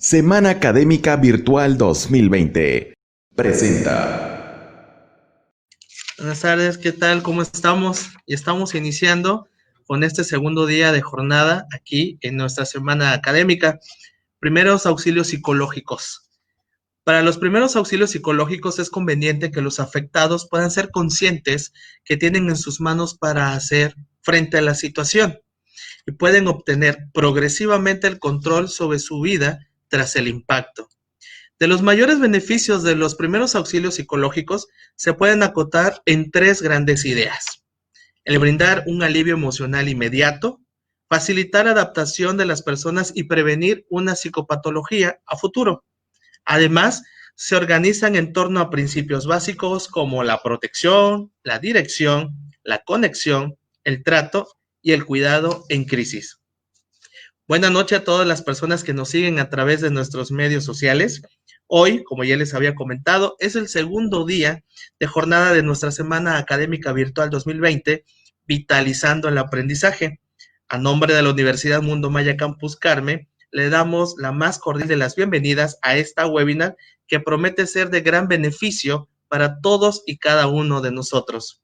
Semana Académica Virtual 2020. Presenta. Buenas tardes, ¿qué tal? ¿Cómo estamos? Y estamos iniciando con este segundo día de jornada aquí en nuestra semana académica. Primeros auxilios psicológicos. Para los primeros auxilios psicológicos es conveniente que los afectados puedan ser conscientes que tienen en sus manos para hacer frente a la situación y pueden obtener progresivamente el control sobre su vida tras el impacto. De los mayores beneficios de los primeros auxilios psicológicos se pueden acotar en tres grandes ideas. El brindar un alivio emocional inmediato, facilitar adaptación de las personas y prevenir una psicopatología a futuro. Además, se organizan en torno a principios básicos como la protección, la dirección, la conexión, el trato y el cuidado en crisis. Buenas noches a todas las personas que nos siguen a través de nuestros medios sociales. Hoy, como ya les había comentado, es el segundo día de jornada de nuestra Semana Académica Virtual 2020, Vitalizando el Aprendizaje. A nombre de la Universidad Mundo Maya Campus Carmen, le damos la más cordial de las bienvenidas a esta webinar que promete ser de gran beneficio para todos y cada uno de nosotros.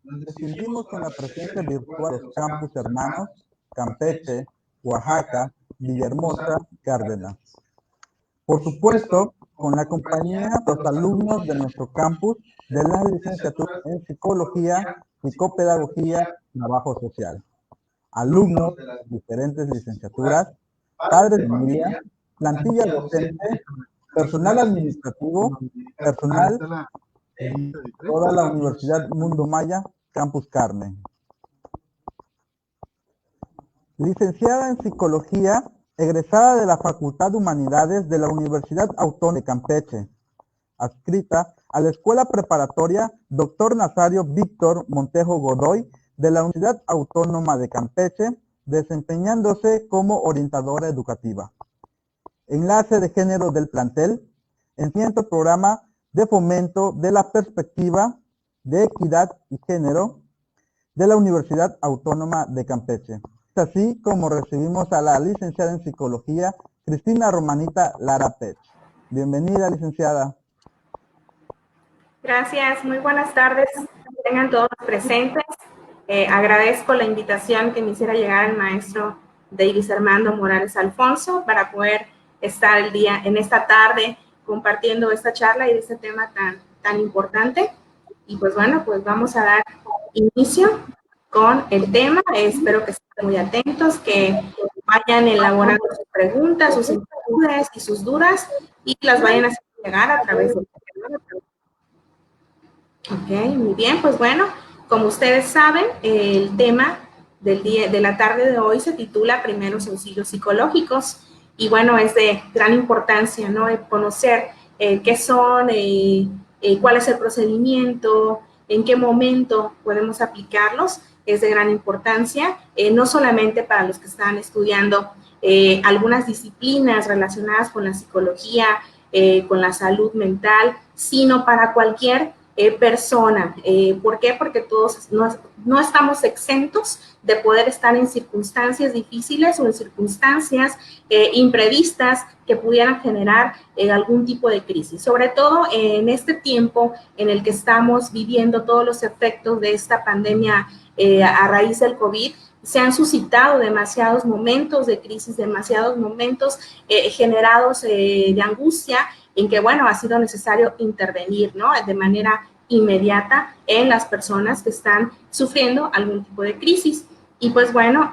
Nos distinguimos con la presencia virtual de los campus hermanos, Campeche, Oaxaca, Villahermosa, Cárdenas. Por supuesto, con la compañía de los alumnos de nuestro campus de la licenciatura en Psicología, Psicopedagogía y Trabajo Social. Alumnos de las diferentes licenciaturas, padres de familia, plantilla docente, personal administrativo, personal de toda la Universidad Mundo Maya Campus Carmen. Licenciada en Psicología, egresada de la Facultad de Humanidades de la Universidad Autónoma de Campeche, adscrita a la Escuela Preparatoria Dr. Nazario Víctor Montejo Godoy de la Universidad Autónoma de Campeche, desempeñándose como orientadora educativa. Enlace de género del plantel, en el programa de fomento de la perspectiva de equidad y género de la Universidad Autónoma de Campeche. Así como recibimos a la licenciada en Psicología, Cristina Romanita Lara Pech. Bienvenida, licenciada. Gracias, muy buenas tardes. Tengan todos presentes. Agradezco la invitación que me hiciera llegar el maestro Davis Armando Morales Alfonso para poder estar en esta tarde compartiendo esta charla y de este tema tan importante. Y pues bueno, pues vamos a dar inicio con el tema. Espero que estén muy atentos, que vayan elaborando sus preguntas, sus inquietudes y sus dudas y las vayan a hacer llegar a través del tema. Ok, muy bien, pues bueno, como ustedes saben, el tema de la tarde de hoy se titula Primeros auxilios psicológicos. Y bueno, es de gran importancia, ¿no? Conocer qué son, cuál es el procedimiento, en qué momento podemos aplicarlos, es de gran importancia, no solamente para los que están estudiando algunas disciplinas relacionadas con la psicología, con la salud mental, sino para cualquier persona. ¿Por qué? Porque todos no estamos exentos de poder estar en circunstancias difíciles o en circunstancias imprevistas que pudieran generar algún tipo de crisis. Sobre todo en este tiempo en el que estamos viviendo todos los efectos de esta pandemia a raíz del COVID, se han suscitado demasiados momentos de crisis, demasiados momentos generados de angustia, en que, bueno, ha sido necesario intervenir, ¿no? De manera inmediata en las personas que están sufriendo algún tipo de crisis. Y pues bueno,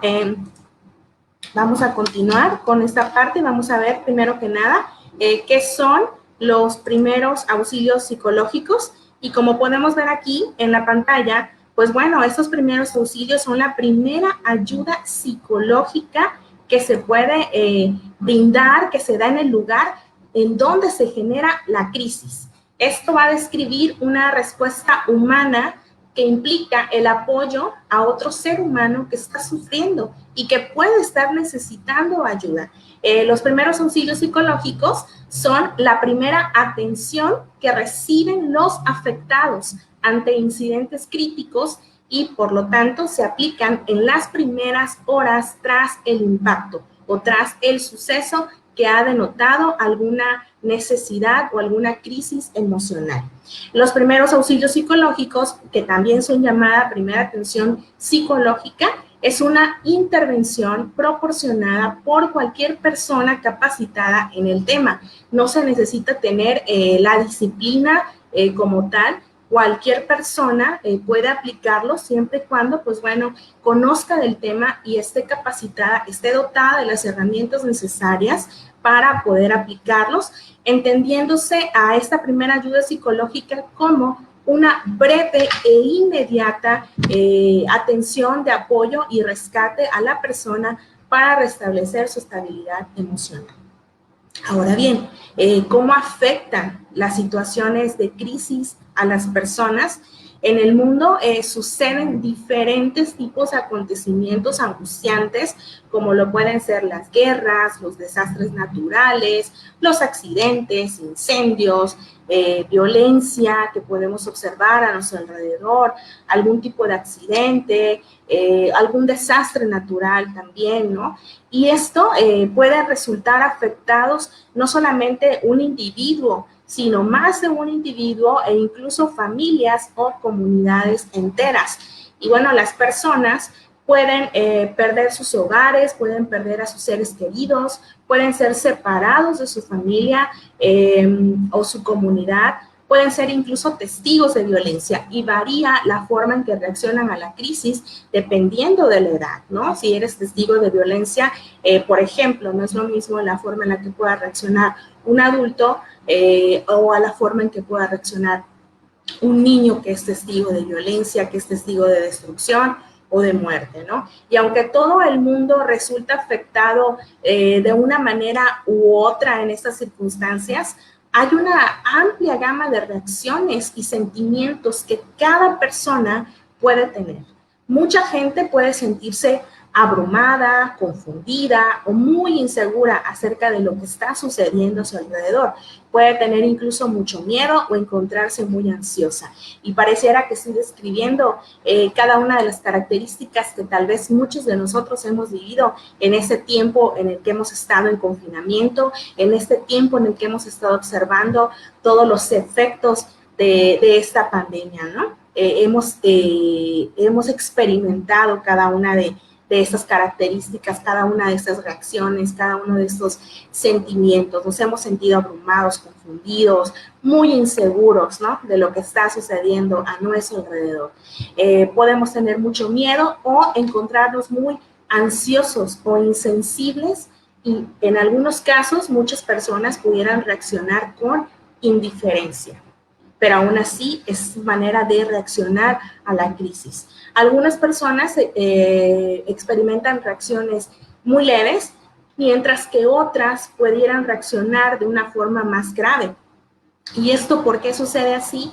vamos a continuar con esta parte. Vamos a ver primero que nada qué son los primeros auxilios psicológicos. Y como podemos ver aquí en la pantalla, pues bueno, estos primeros auxilios son la primera ayuda psicológica que se puede brindar, que se da en el lugar en donde se genera la crisis. Esto va a describir una respuesta humana que implica el apoyo a otro ser humano que está sufriendo y que puede estar necesitando ayuda. Los primeros auxilios psicológicos son la primera atención que reciben los afectados ante incidentes críticos y por lo tanto se aplican en las primeras horas tras el impacto o tras el suceso que ha denotado alguna necesidad o alguna crisis emocional. Los primeros auxilios psicológicos, que también son llamada primera atención psicológica, es una intervención proporcionada por cualquier persona capacitada en el tema. No se necesita tener la disciplina como tal. Cualquier persona puede aplicarlo siempre y cuando, pues bueno, conozca del tema y esté capacitada, esté dotada de las herramientas necesarias para poder aplicarlos, entendiéndose a esta primera ayuda psicológica como una breve e inmediata atención de apoyo y rescate a la persona para restablecer su estabilidad emocional. Ahora bien, ¿cómo afectan las situaciones de crisis a las personas? En el mundo suceden diferentes tipos de acontecimientos angustiantes, como lo pueden ser las guerras, los desastres naturales, los accidentes, incendios, violencia que podemos observar a nuestro alrededor, algún tipo de accidente, algún desastre natural también, ¿no? Y esto puede resultar afectados no solamente un individuo, sino más de un individuo e incluso familias o comunidades enteras. Y bueno, las personas pueden perder sus hogares, pueden perder a sus seres queridos, pueden ser separados de su familia o su comunidad, pueden ser incluso testigos de violencia y varía la forma en que reaccionan a la crisis dependiendo de la edad, ¿no? Si eres testigo de violencia, por ejemplo, no es lo mismo la forma en la que pueda reaccionar un adulto o a la forma en que pueda reaccionar un niño que es testigo de violencia, que es testigo de destrucción o de muerte, ¿no? Y aunque todo el mundo resulta afectado de una manera u otra en estas circunstancias, hay una amplia gama de reacciones y sentimientos que cada persona puede tener. Mucha gente puede sentirse abrumada, confundida o muy insegura acerca de lo que está sucediendo a su alrededor. Puede tener incluso mucho miedo o encontrarse muy ansiosa. Y pareciera que estoy describiendo cada una de las características que tal vez muchos de nosotros hemos vivido en ese tiempo en el que hemos estado en confinamiento, en este tiempo en el que hemos estado observando todos los efectos de esta pandemia, ¿no? Hemos experimentado cada una de estas características, cada una de estas reacciones, cada uno de estos sentimientos. Nos hemos sentido abrumados, confundidos, muy inseguros, ¿no? De lo que está sucediendo a nuestro alrededor. Podemos tener mucho miedo o encontrarnos muy ansiosos o insensibles y en algunos casos muchas personas pudieran reaccionar con indiferencia. Pero aún así es su manera de reaccionar a la crisis. Algunas personas experimentan reacciones muy leves, mientras que otras pudieran reaccionar de una forma más grave. ¿Y esto por qué sucede así?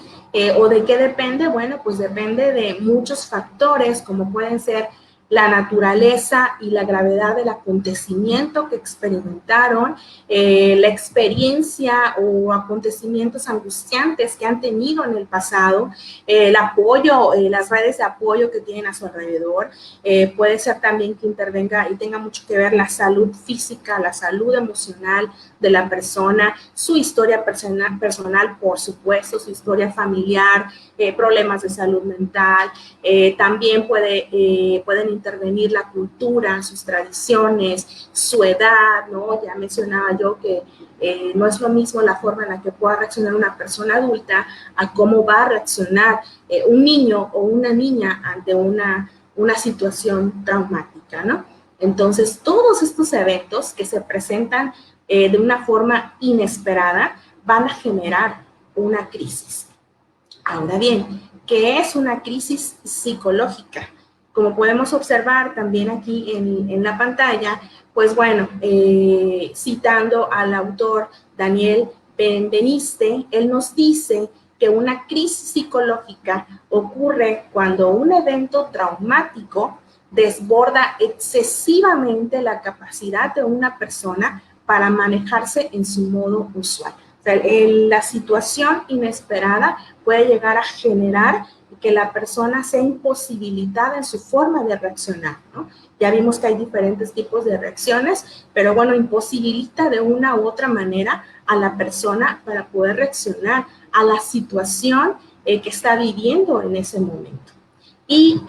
¿O de qué depende? Bueno, pues depende de muchos factores, como pueden ser la naturaleza y la gravedad del acontecimiento que experimentaron, la experiencia o acontecimientos angustiantes que han tenido en el pasado, el apoyo, las redes de apoyo que tienen a su alrededor. Puede ser también que intervenga y tenga mucho que ver la salud física, la salud emocional de la persona, su historia personal, por supuesto, su historia familiar, problemas de salud mental. También pueden intervenir la cultura, sus tradiciones, su edad, ¿no? Ya mencionaba yo que no es lo mismo la forma en la que pueda reaccionar una persona adulta a cómo va a reaccionar un niño o una niña ante una situación traumática, ¿no? Entonces, todos estos eventos que se presentan de una forma inesperada van a generar una crisis. Ahora bien, ¿qué es una crisis psicológica? Como podemos observar también aquí en la pantalla, pues bueno, citando al autor Daniel Benveniste, él nos dice que una crisis psicológica ocurre cuando un evento traumático desborda excesivamente la capacidad de una persona para manejarse en su modo usual. O sea, la situación inesperada puede llegar a generar que la persona sea imposibilitada en su forma de reaccionar, ¿no? Ya vimos que hay diferentes tipos de reacciones, pero bueno, imposibilita de una u otra manera a la persona para poder reaccionar a la situación que está viviendo en ese momento. Y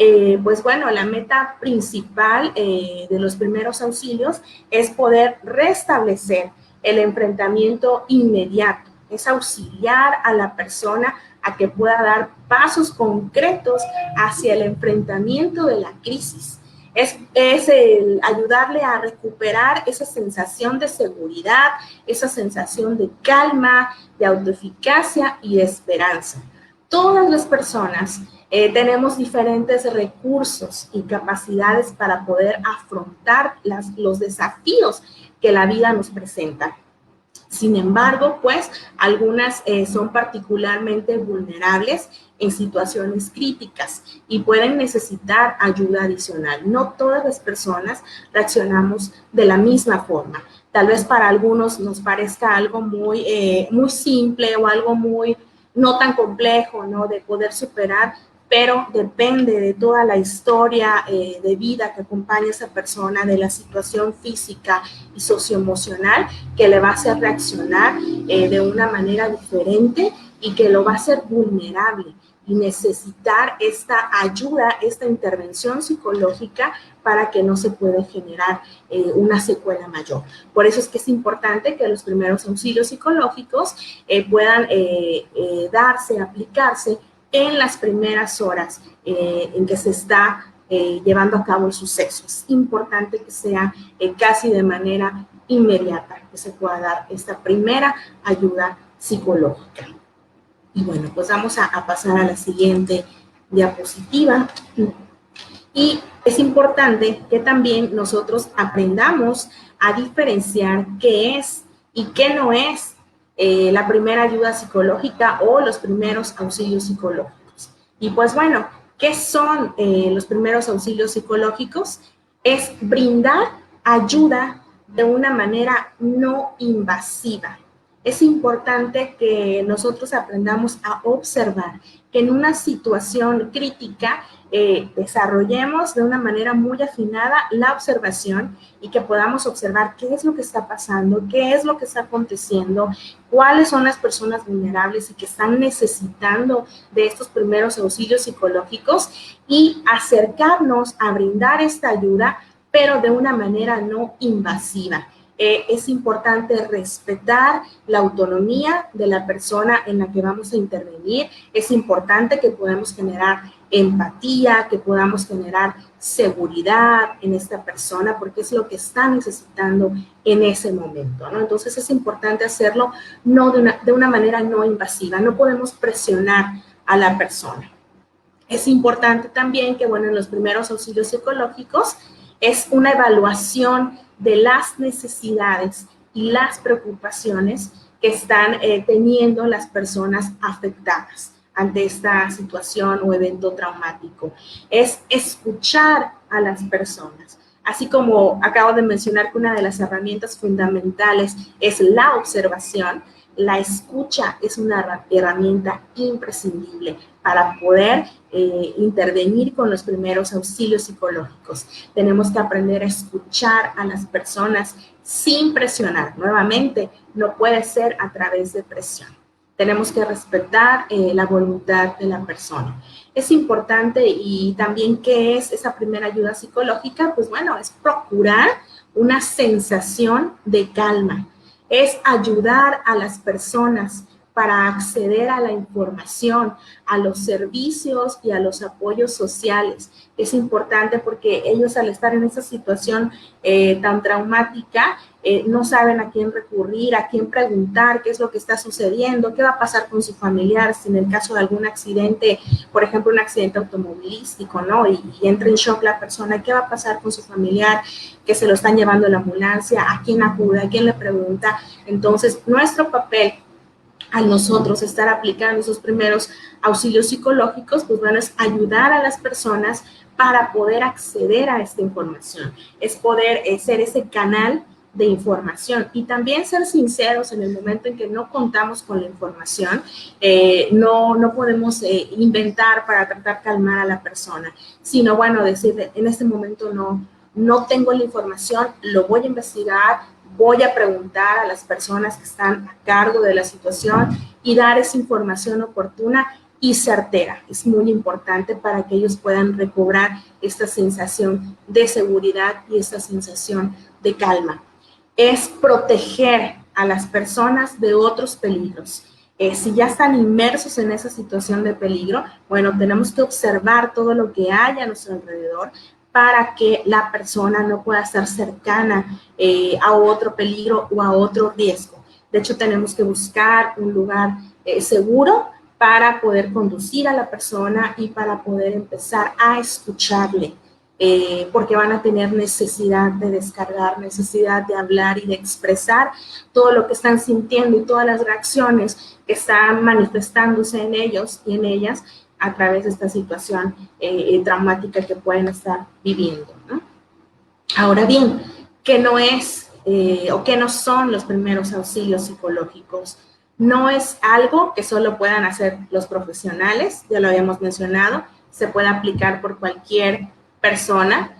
pues bueno, la meta principal de los primeros auxilios es poder restablecer el enfrentamiento inmediato, es auxiliar a la persona a que pueda dar pasos concretos hacia el enfrentamiento de la crisis. Es el ayudarle a recuperar esa sensación de seguridad, esa sensación de calma, de autoeficacia y de esperanza. Todas las personas tenemos diferentes recursos y capacidades para poder afrontar los desafíos que la vida nos presenta. Sin embargo, pues, algunas son particularmente vulnerables en situaciones críticas y pueden necesitar ayuda adicional. No todas las personas reaccionamos de la misma forma. Tal vez para algunos nos parezca algo muy simple o algo muy no tan complejo, ¿no?, de poder superar, pero depende de toda la historia de vida que acompaña a esa persona, de la situación física y socioemocional que le va a hacer reaccionar de una manera diferente y que lo va a hacer vulnerable y necesitar esta ayuda, esta intervención psicológica para que no se pueda generar una secuela mayor. Por eso es que es importante que los primeros auxilios psicológicos puedan darse, aplicarse en las primeras horas en que se está llevando a cabo el suceso. Es importante que sea casi de manera inmediata, que se pueda dar esta primera ayuda psicológica. Y bueno, pues vamos a pasar a la siguiente diapositiva. Y es importante que también nosotros aprendamos a diferenciar qué es y qué no es la primera ayuda psicológica o los primeros auxilios psicológicos. Y pues bueno, ¿qué son los primeros auxilios psicológicos? Es brindar ayuda de una manera no invasiva. Es importante que nosotros aprendamos a observar que en una situación crítica desarrollemos de una manera muy afinada la observación y que podamos observar qué es lo que está pasando, qué es lo que está aconteciendo, cuáles son las personas vulnerables y que están necesitando de estos primeros auxilios psicológicos y acercarnos a brindar esta ayuda, pero de una manera no invasiva. Es importante respetar la autonomía de la persona en la que vamos a intervenir. Es importante que podamos generar empatía, que podamos generar seguridad en esta persona, porque es lo que está necesitando en ese momento, ¿no? Entonces es importante hacerlo no de una manera no invasiva. No podemos presionar a la persona. Es importante también que, bueno, en los primeros auxilios psicológicos es una evaluación de las necesidades y las preocupaciones que están teniendo las personas afectadas ante esta situación o evento traumático. Es escuchar a las personas. Así como acabo de mencionar que una de las herramientas fundamentales es la observación, la escucha es una herramienta imprescindible para poder intervenir con los primeros auxilios psicológicos. Tenemos que aprender a escuchar a las personas sin presionar. Nuevamente, no puede ser a través de presión. Tenemos que respetar la voluntad de la persona. Es importante y también, ¿qué es esa primera ayuda psicológica? Pues bueno, es procurar una sensación de calma. Es ayudar a las personas para acceder a la información, a los servicios y a los apoyos sociales. Es importante porque ellos, al estar en esa situación tan traumática, no saben a quién recurrir, a quién preguntar qué es lo que está sucediendo, qué va a pasar con su familiar si en el caso de algún accidente, por ejemplo, un accidente automovilístico, ¿no? Y entra en shock la persona, ¿qué va a pasar con su familiar? Que se lo están llevando a la ambulancia, ¿a quién acude? ¿A quién le pregunta? Entonces, nuestro papel al nosotros estar aplicando esos primeros auxilios psicológicos, pues bueno, es ayudar a las personas para poder acceder a esta información. Es poder ser ese canal de información y también ser sinceros en el momento en que no contamos con la información. No podemos inventar para tratar de calmar a la persona, sino bueno, decir en este momento no tengo la información, lo voy a investigar, voy a preguntar a las personas que están a cargo de la situación y dar esa información oportuna y certera. Es muy importante para que ellos puedan recobrar esta sensación de seguridad y esta sensación de calma. Es proteger a las personas de otros peligros. Si ya están inmersos en esa situación de peligro, bueno, tenemos que observar todo lo que hay a nuestro alrededor para que la persona no pueda estar cercana a otro peligro o a otro riesgo. De hecho, tenemos que buscar un lugar seguro para poder conducir a la persona y para poder empezar a escucharle. Porque van a tener necesidad de descargar, necesidad de hablar y de expresar todo lo que están sintiendo y todas las reacciones que están manifestándose en ellos y en ellas a través de esta situación traumática que pueden estar viviendo, ¿no? Ahora bien, ¿qué no es o qué no son los primeros auxilios psicológicos? No es algo que solo puedan hacer los profesionales, ya lo habíamos mencionado, se puede aplicar por cualquier persona,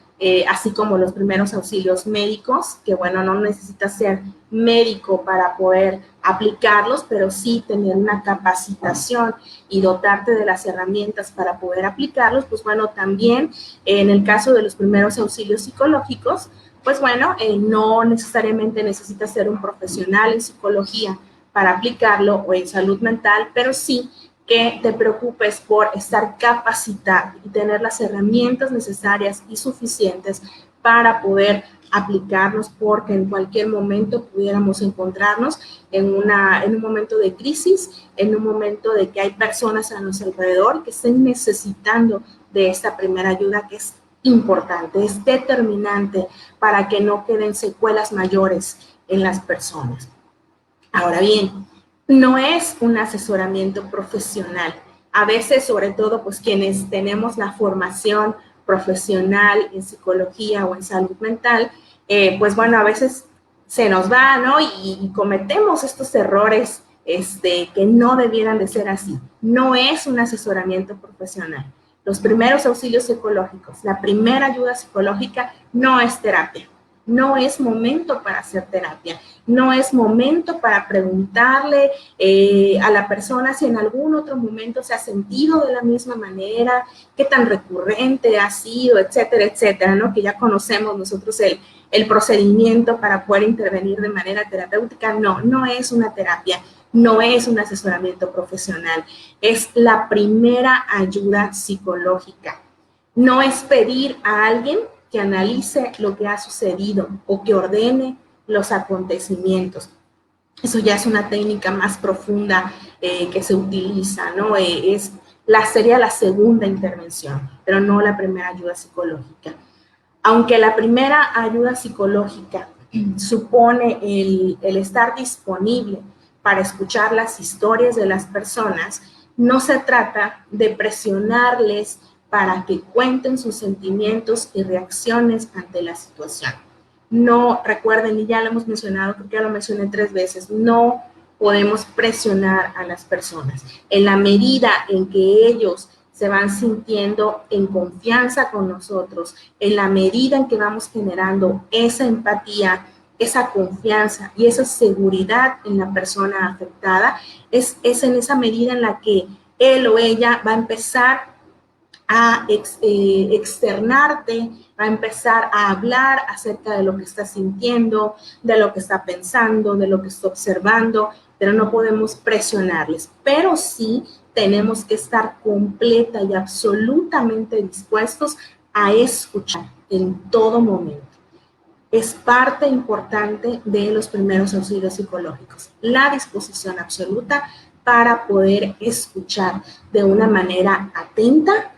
así como los primeros auxilios médicos, que bueno, no necesitas ser médico para poder aplicarlos, pero sí tener una capacitación y dotarte de las herramientas para poder aplicarlos. Pues bueno, también en el caso de los primeros auxilios psicológicos, pues bueno, no necesariamente necesitas ser un profesional en psicología para aplicarlo o en salud mental, pero sí que te preocupes por estar capacitado y tener las herramientas necesarias y suficientes para poder aplicarlos, porque en cualquier momento pudiéramos encontrarnos en un momento de crisis, en un momento de que hay personas a nuestro alrededor que estén necesitando de esta primera ayuda, que es importante, es determinante para que no queden secuelas mayores en las personas. Ahora bien, no es un asesoramiento profesional. A veces, sobre todo, pues quienes tenemos la formación profesional en psicología o en salud mental, pues bueno, a veces se nos va, ¿no? Y cometemos estos errores que no debieran de ser así. No es un asesoramiento profesional. Los primeros auxilios psicológicos, la primera ayuda psicológica no es terapia. No es momento para hacer terapia, no es momento para preguntarle a la persona si en algún otro momento se ha sentido de la misma manera, qué tan recurrente ha sido, etcétera, etcétera, ¿no? Que ya conocemos nosotros el procedimiento para poder intervenir de manera terapéutica. No es una terapia, no es un asesoramiento profesional, es la primera ayuda psicológica. No es pedir a alguien que analice lo que ha sucedido o que ordene los acontecimientos. Eso ya es una técnica más profunda que se utiliza, ¿no? Sería la segunda intervención, pero no la primera ayuda psicológica. Aunque la primera ayuda psicológica supone el estar disponible para escuchar las historias de las personas, no se trata de presionarles para que cuenten sus sentimientos y reacciones ante la situación. No, recuerden, y ya lo hemos mencionado, creo que ya lo mencioné 3 veces, no podemos presionar a las personas. En la medida en que ellos se van sintiendo en confianza con nosotros, en la medida en que vamos generando esa empatía, esa confianza y esa seguridad en la persona afectada, es en esa medida en la que él o ella va a empezar a externarte, va a empezar a hablar acerca de lo que está sintiendo, de lo que está pensando, de lo que está observando, pero no podemos presionarles. Pero sí tenemos que estar completa y absolutamente dispuestos a escuchar en todo momento. Es parte importante de los primeros auxilios psicológicos, la disposición absoluta para poder escuchar de una manera atenta,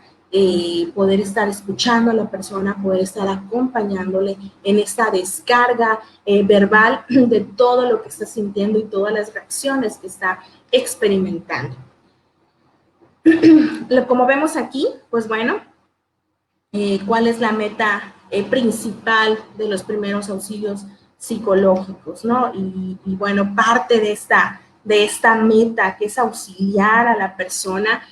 poder estar escuchando a la persona, poder estar acompañándole en esta descarga verbal de todo lo que está sintiendo y todas las reacciones que está experimentando. Como vemos aquí, pues bueno, ¿cuál es la meta principal de los primeros auxilios psicológicos, ¿no? Y bueno, parte de esta meta que es auxiliar a la persona,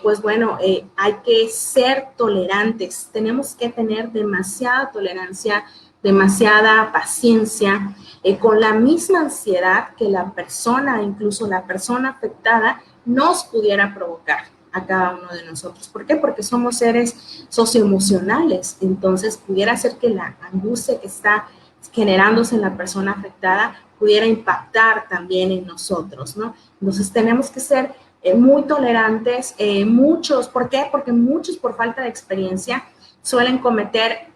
pues bueno, hay que ser tolerantes, tenemos que tener demasiada tolerancia, demasiada paciencia, con la misma ansiedad que la persona, incluso la persona afectada, nos pudiera provocar a cada uno de nosotros. ¿Por qué? Porque somos seres socioemocionales, entonces pudiera ser que la angustia que está generándose en la persona afectada pudiera impactar también en nosotros, ¿no? Entonces tenemos que ser muy tolerantes, muchos, ¿por qué? Porque muchos por falta de experiencia suelen cometer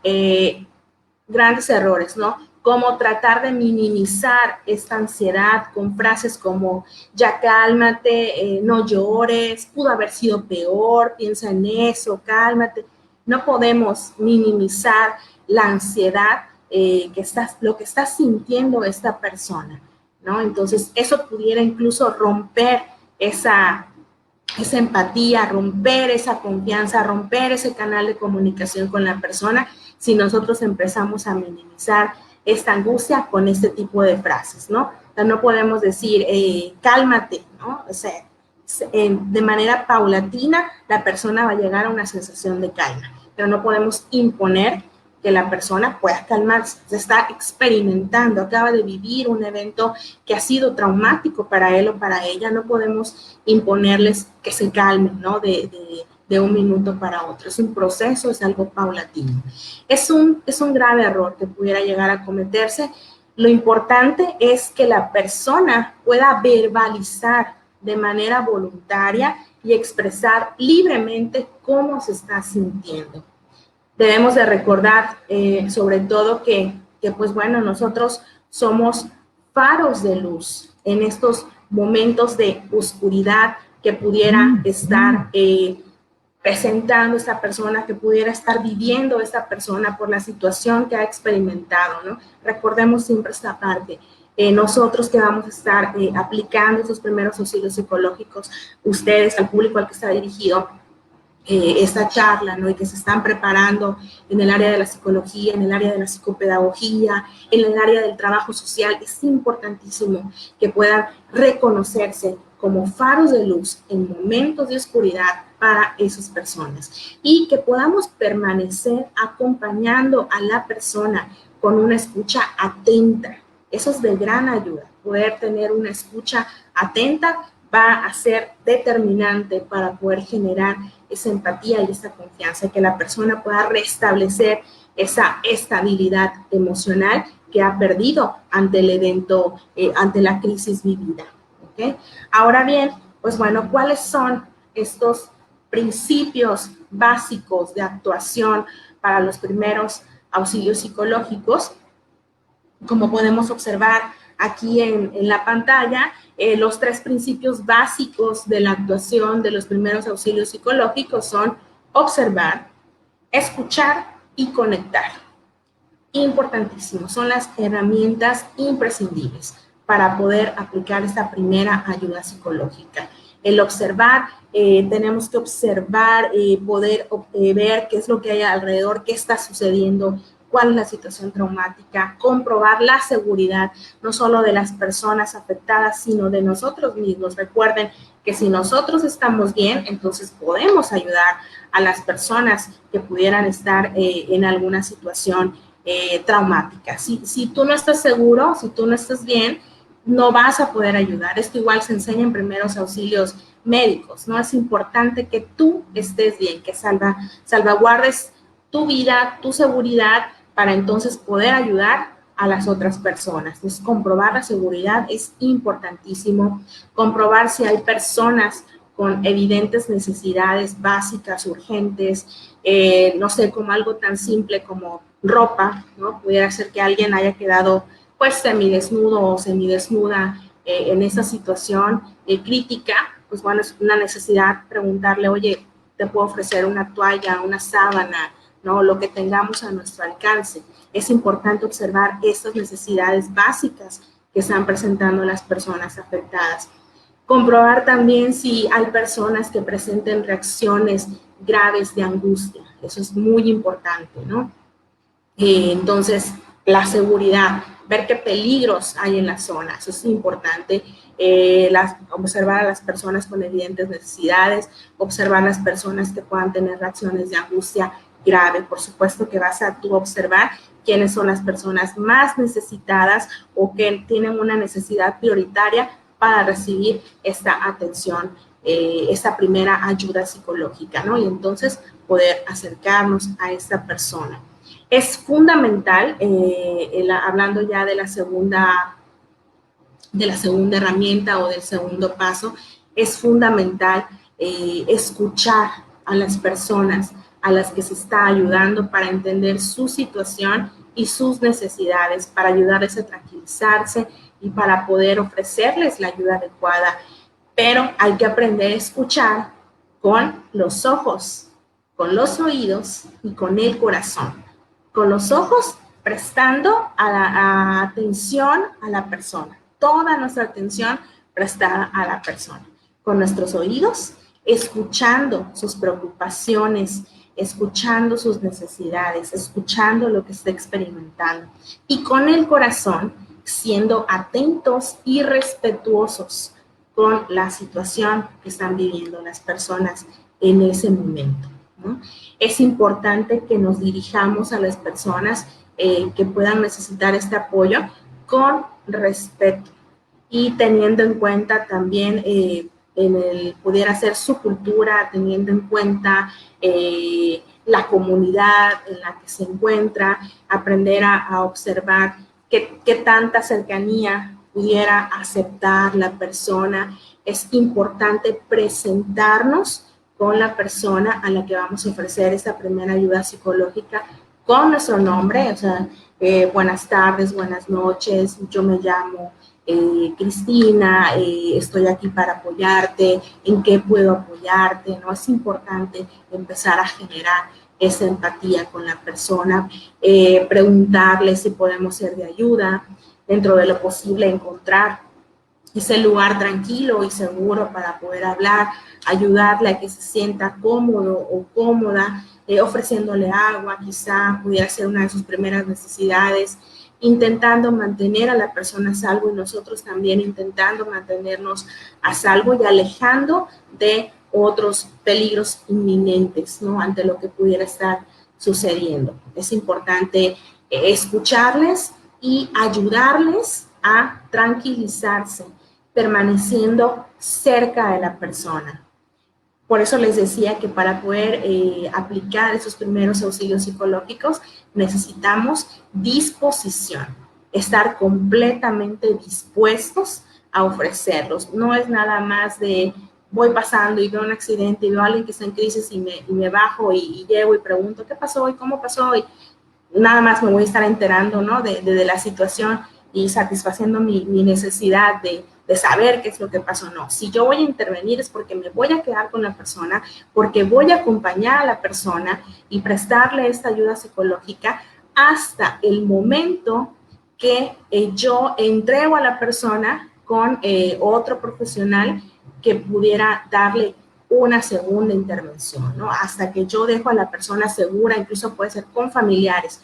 grandes errores, ¿no? Como tratar de minimizar esta ansiedad con frases como, ya cálmate, no llores, pudo haber sido peor, piensa en eso, cálmate. No podemos minimizar la ansiedad lo que está sintiendo esta persona, ¿no? Entonces, eso pudiera incluso romper esa empatía, romper esa confianza, romper ese canal de comunicación con la persona si nosotros empezamos a minimizar esta angustia con este tipo de frases, ¿no? O sea, no podemos decir, cálmate, ¿no? O sea, de manera paulatina la persona va a llegar a una sensación de calma, pero no podemos imponer que la persona pueda calmarse, se está experimentando, acaba de vivir un evento que ha sido traumático para él o para ella, no podemos imponerles que se calmen, ¿no? De un minuto para otro, es un proceso, es algo paulatino. Es un grave error que pudiera llegar a cometerse. Lo importante es que la persona pueda verbalizar de manera voluntaria y expresar libremente cómo se está sintiendo. Debemos de recordar, sobre todo, que pues bueno, nosotros somos faros de luz en estos momentos de oscuridad que pudiera estar presentando esta persona, que pudiera estar viviendo esta persona por la situación que ha experimentado, ¿no? Recordemos siempre esta parte. Nosotros que vamos a estar aplicando estos primeros auxilios psicológicos, ustedes, al público al que está dirigido, esta charla, ¿no? Y que se están preparando en el área de la psicología, en el área de la psicopedagogía, en el área del trabajo social, es importantísimo que puedan reconocerse como faros de luz en momentos de oscuridad para esas personas y que podamos permanecer acompañando a la persona con una escucha atenta. Eso es de gran ayuda. Poder tener una escucha atenta va a ser determinante para poder generar esa empatía y esa confianza, que la persona pueda restablecer esa estabilidad emocional que ha perdido ante el evento, ante la crisis vivida. ¿Okay? Ahora bien, pues bueno, ¿cuáles son estos principios básicos de actuación para los primeros auxilios psicológicos? Como podemos observar aquí en la pantalla, los 3 principios básicos de la actuación de los primeros auxilios psicológicos son observar, escuchar y conectar. Importantísimo, son las herramientas imprescindibles para poder aplicar esta primera ayuda psicológica. El observar, tenemos que observar, poder ver qué es lo que hay alrededor, qué está sucediendo, cuál es la situación traumática, comprobar la seguridad, no solo de las personas afectadas, sino de nosotros mismos. Recuerden que si nosotros estamos bien, entonces podemos ayudar a las personas que pudieran estar en alguna situación traumática. Si tú no estás seguro, si tú no estás bien, no vas a poder ayudar. Esto igual se enseña en primeros auxilios médicos, ¿no? Es importante que tú estés bien, que salvaguardes tu vida, tu seguridad, para entonces poder ayudar a las otras personas. Entonces, comprobar la seguridad es importantísimo. Comprobar si hay personas con evidentes necesidades básicas, urgentes, no sé, como algo tan simple como ropa, ¿no? Pudiera ser que alguien haya quedado pues semidesnudo o semidesnuda en esa situación crítica. Pues bueno, es una necesidad preguntarle, oye, ¿te puedo ofrecer una toalla, una sábana? ¿No? Lo que tengamos a nuestro alcance. Es importante observar estas necesidades básicas que están presentando las personas afectadas. Comprobar también si hay personas que presenten reacciones graves de angustia. Eso es muy importante, ¿no? Entonces, la seguridad, ver qué peligros hay en la zona. Eso es importante. Observar a las personas con evidentes necesidades, observar a las personas que puedan tener reacciones de angustia grave. Por supuesto que vas a tú observar quiénes son las personas más necesitadas o que tienen una necesidad prioritaria para recibir esta atención, esta primera ayuda psicológica, ¿no? Y entonces poder acercarnos a esta persona. Es fundamental, hablando ya de la segunda herramienta o del segundo paso, es fundamental escuchar a las personas a las que se está ayudando para entender su situación y sus necesidades, para ayudarles a tranquilizarse y para poder ofrecerles la ayuda adecuada. Pero hay que aprender a escuchar con los ojos, con los oídos y con el corazón. Con los ojos, prestando atención a la persona, toda nuestra atención prestada a la persona. Con nuestros oídos, escuchando sus preocupaciones, escuchando sus necesidades, escuchando lo que está experimentando. Y con el corazón, siendo atentos y respetuosos con la situación que están viviendo las personas en ese momento, ¿no? Es importante que nos dirijamos a las personas que puedan necesitar este apoyo con respeto y teniendo en cuenta también pudiera ser su cultura, teniendo en cuenta la comunidad en la que se encuentra, aprender a observar qué tanta cercanía pudiera aceptar la persona. Es importante presentarnos con la persona a la que vamos a ofrecer esta primera ayuda psicológica con nuestro nombre, o sea, buenas tardes, buenas noches, yo me llamo Cristina, estoy aquí para apoyarte, ¿en qué puedo apoyarte? ¿No? Es importante empezar a generar esa empatía con la persona, preguntarle si podemos ser de ayuda, dentro de lo posible encontrar ese lugar tranquilo y seguro para poder hablar, ayudarle a que se sienta cómodo o cómoda, ofreciéndole agua, quizá pudiera ser una de sus primeras necesidades, intentando mantener a la persona a salvo y nosotros también intentando mantenernos a salvo y alejando de otros peligros inminentes, ¿no? Ante lo que pudiera estar sucediendo. Es importante escucharles y ayudarles a tranquilizarse, permaneciendo cerca de la persona. Por eso les decía que para poder aplicar esos primeros auxilios psicológicos necesitamos disposición, estar completamente dispuestos a ofrecerlos. No es nada más de voy pasando y veo un accidente y veo a alguien que está en crisis y me bajo y llego y pregunto ¿qué pasó hoy? ¿Cómo pasó hoy? Nada más me voy a estar enterando, ¿no? de la situación y satisfaciendo mi necesidad de saber qué es lo que pasó. No, si yo voy a intervenir es porque me voy a quedar con la persona, porque voy a acompañar a la persona y prestarle esta ayuda psicológica hasta el momento que yo entrego a la persona con otro profesional que pudiera darle una segunda intervención, ¿no? Hasta que yo dejo a la persona segura, incluso puede ser con familiares,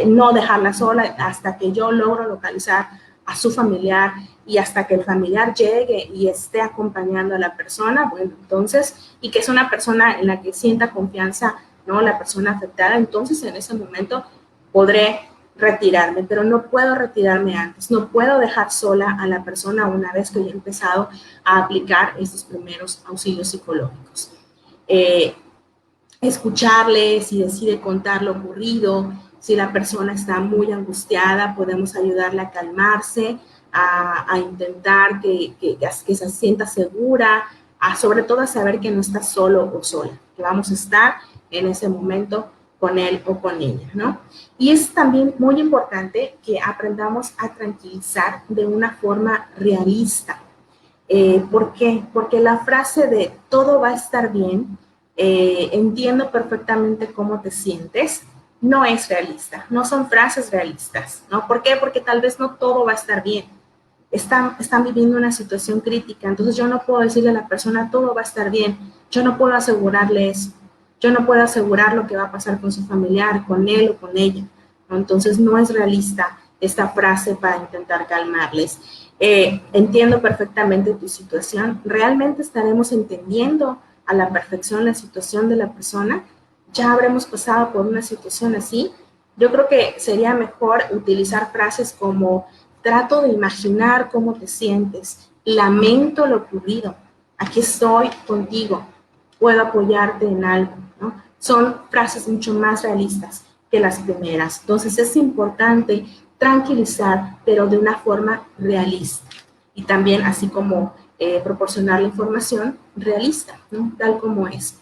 no dejarla sola hasta que yo logro localizar a su familiar y hasta que el familiar llegue y esté acompañando a la persona, bueno, entonces, y que es una persona en la que sienta confianza, ¿no? La persona afectada, entonces en ese momento podré retirarme, pero no puedo retirarme antes, no puedo dejar sola a la persona una vez que ya he empezado a aplicar estos primeros auxilios psicológicos. Escucharle, si decide contar lo ocurrido, si la persona está muy angustiada, podemos ayudarle a calmarse, a intentar que se sienta segura, sobre todo a saber que no está solo o sola, que vamos a estar en ese momento con él o con ella, ¿no? Y es también muy importante que aprendamos a tranquilizar de una forma realista. ¿Por qué? Porque la frase de todo va a estar bien, entiendo perfectamente cómo te sientes, no es realista, no son frases realistas, ¿no? ¿Por qué? Porque tal vez no todo va a estar bien. Están viviendo una situación crítica, entonces yo no puedo decirle a la persona todo va a estar bien, yo no puedo asegurarle eso, yo no puedo asegurar lo que va a pasar con su familiar, con él o con ella, ¿no? Entonces no es realista esta frase para intentar calmarles. Entiendo perfectamente tu situación. ¿Realmente estaremos entendiendo a la perfección la situación de la persona? ¿Ya habremos pasado por una situación así? Yo creo que sería mejor utilizar frases como trato de imaginar cómo te sientes, lamento lo ocurrido, aquí estoy contigo, puedo apoyarte en algo, ¿no? Son frases mucho más realistas que las primeras. Entonces es importante tranquilizar, pero de una forma realista. Y también así como proporcionar la información realista, ¿no? Tal como es.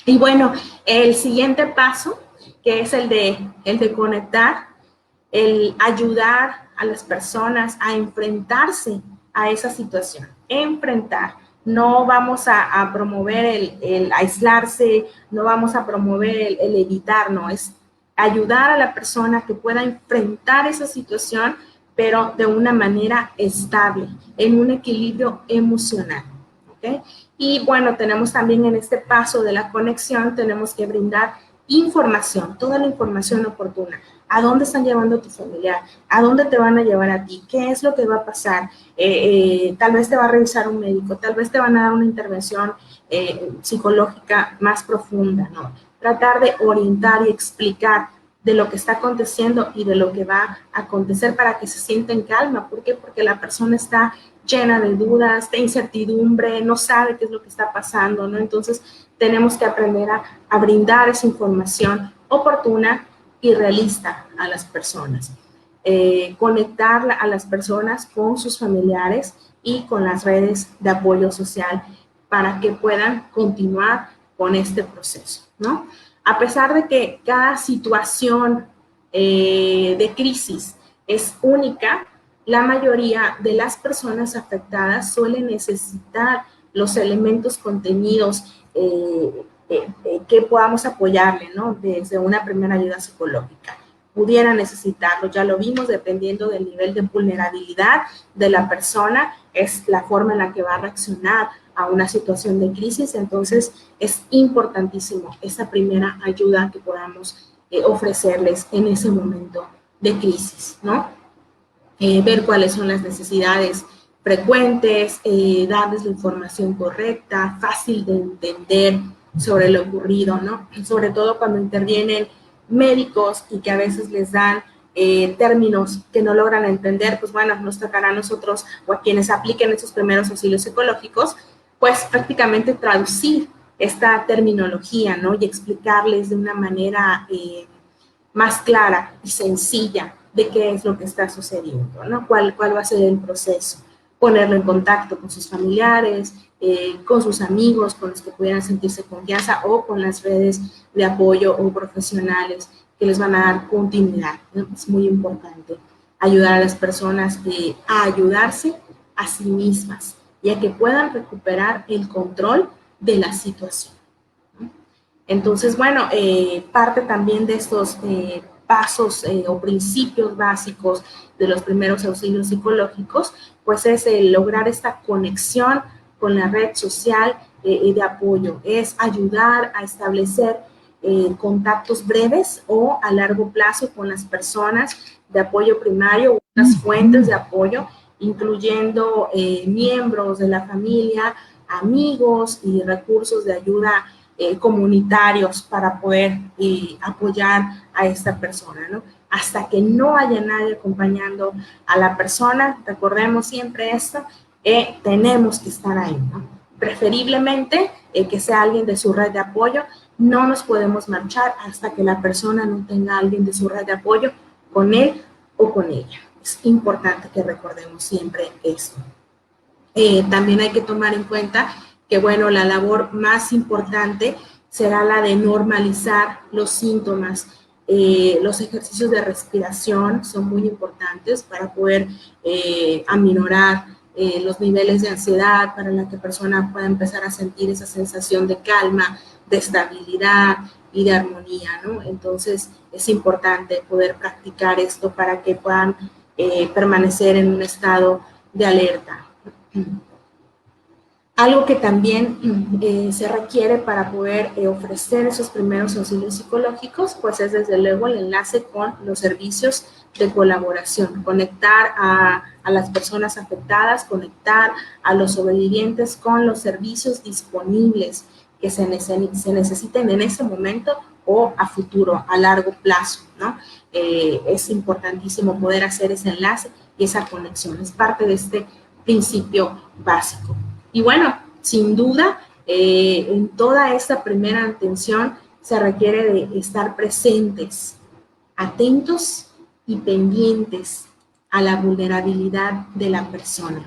Y bueno, el siguiente paso, que es el de conectar, el ayudar a las personas a enfrentarse a esa situación. Enfrentar. No vamos a promover el aislarse, no vamos a promover el evitar, no, es ayudar a la persona que pueda enfrentar esa situación, pero de una manera estable, en un equilibrio emocional. ¿Okay? Y bueno, tenemos también en este paso de la conexión, tenemos que brindar información, toda la información oportuna. ¿A dónde están llevando a tu familiar? ¿A dónde te van a llevar a ti? ¿Qué es lo que va a pasar? Tal vez te va a revisar un médico, tal vez te van a dar una intervención psicológica más profunda, ¿no? Tratar de orientar y explicar de lo que está aconteciendo y de lo que va a acontecer para que se sienta en calma. ¿Por qué? Porque la persona está llena de dudas, de incertidumbre, no sabe qué es lo que está pasando, ¿no? Entonces, tenemos que aprender a brindar esa información oportuna y realista a las personas. Conectar a las personas con sus familiares y con las redes de apoyo social para que puedan continuar con este proceso, ¿no? A pesar de que cada situación de crisis es única, la mayoría de las personas afectadas suelen necesitar los elementos contenidos que podamos apoyarle, ¿no? Desde una primera ayuda psicológica. Pudiera necesitarlo, ya lo vimos, dependiendo del nivel de vulnerabilidad de la persona, es la forma en la que va a reaccionar a una situación de crisis. Entonces, es importantísimo esa primera ayuda que podamos ofrecerles en ese momento de crisis, ¿no? Ver cuáles son las necesidades frecuentes, darles la información correcta, fácil de entender sobre lo ocurrido, ¿no? Sobre todo cuando intervienen médicos y que a veces les dan términos que no logran entender, pues bueno, nos tocará a nosotros o a quienes apliquen esos primeros auxilios psicológicos, pues prácticamente traducir esta terminología, ¿no? Y explicarles de una manera más clara y sencilla de qué es lo que está sucediendo, ¿no? ¿Cuál va a ser el proceso? Ponerlo en contacto con sus familiares, con sus amigos, con los que pudieran sentirse confianza o con las redes de apoyo o profesionales que les van a dar continuidad, ¿no? Es muy importante ayudar a las personas a ayudarse a sí mismas y a que puedan recuperar el control de la situación, ¿no? Entonces, bueno, parte también de estos pasos o principios básicos de los primeros auxilios psicológicos, pues es lograr esta conexión con la red social de apoyo, es ayudar a establecer contactos breves o a largo plazo con las personas de apoyo primario, las fuentes de apoyo, incluyendo miembros de la familia, amigos y recursos de ayuda comunitarios para poder apoyar a esta persona, ¿no? Hasta que no haya nadie acompañando a la persona, recordemos siempre esto, tenemos que estar ahí, ¿no? Preferiblemente que sea alguien de su red de apoyo. No nos podemos marchar hasta que la persona no tenga a alguien de su red de apoyo con él o con ella. Es importante que recordemos siempre esto. También hay que tomar en cuenta que, bueno, la labor más importante será la de normalizar los síntomas. Los ejercicios de respiración son muy importantes para poder aminorar los niveles de ansiedad, para que la persona pueda empezar a sentir esa sensación de calma, de estabilidad y de armonía, ¿no? Entonces, es importante poder practicar esto para que puedan permanecer en un estado de alerta. Algo que también se requiere para poder ofrecer esos primeros auxilios psicológicos, pues es desde luego el enlace con los servicios de colaboración, conectar a las personas afectadas, conectar a los sobrevivientes con los servicios disponibles que se necesiten en ese momento o a futuro, a largo plazo, ¿no? Es importantísimo poder hacer ese enlace y esa conexión, es parte de este principio básico. Y bueno, sin duda, en toda esta primera atención se requiere de estar presentes, atentos y pendientes a la vulnerabilidad de la persona.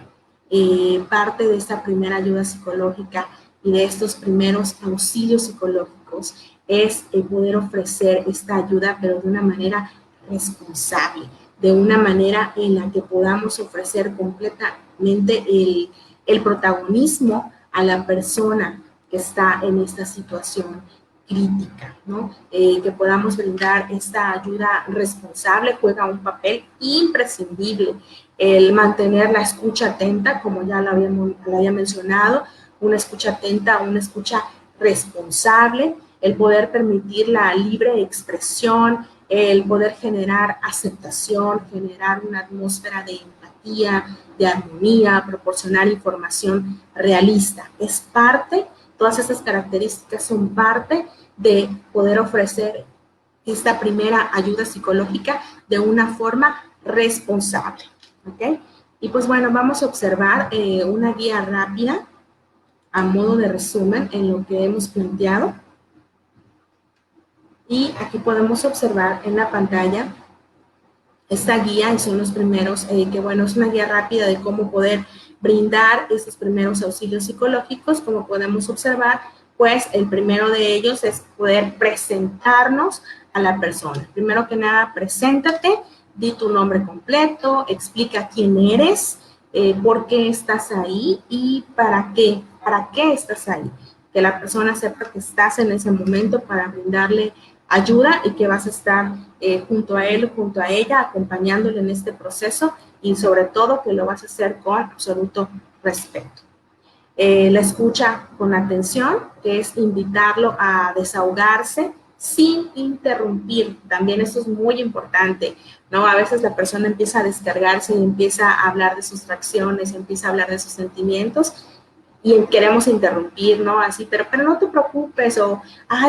Parte de esta primera ayuda psicológica y de estos primeros auxilios psicológicos es poder ofrecer esta ayuda, pero de una manera responsable, de una manera en la que podamos ofrecer completamente el protagonismo a la persona que está en esta situación crítica, ¿no? Que podamos brindar esta ayuda responsable juega un papel imprescindible. El mantener la escucha atenta, como ya lo había mencionado, una escucha atenta, una escucha responsable, el poder permitir la libre expresión, el poder generar aceptación, generar una atmósfera de empatía, de armonía, proporcionar información realista. Es parte, todas estas características son parte de poder ofrecer esta primera ayuda psicológica de una forma responsable, ¿ok? Y pues bueno, vamos a observar una guía rápida a modo de resumen en lo que hemos planteado. Y aquí podemos observar en la pantalla esta guía, y son los primeros, que bueno, es una guía rápida de cómo poder brindar estos primeros auxilios psicológicos. Como podemos observar, pues el primero de ellos es poder presentarnos a la persona. Primero que nada, preséntate, di tu nombre completo, explica quién eres, por qué estás ahí y para qué estás ahí. Que la persona sepa que estás en ese momento para brindarle ayuda y que vas a estar junto a él o junto a ella, acompañándole en este proceso, y sobre todo que lo vas a hacer con absoluto respeto. La escucha con atención, que es invitarlo a desahogarse sin interrumpir. También eso es muy importante, ¿no? A veces la persona empieza a descargarse y empieza a hablar de sus reacciones, empieza a hablar de sus sentimientos, y queremos interrumpir, ¿no? Así, pero no te preocupes, o,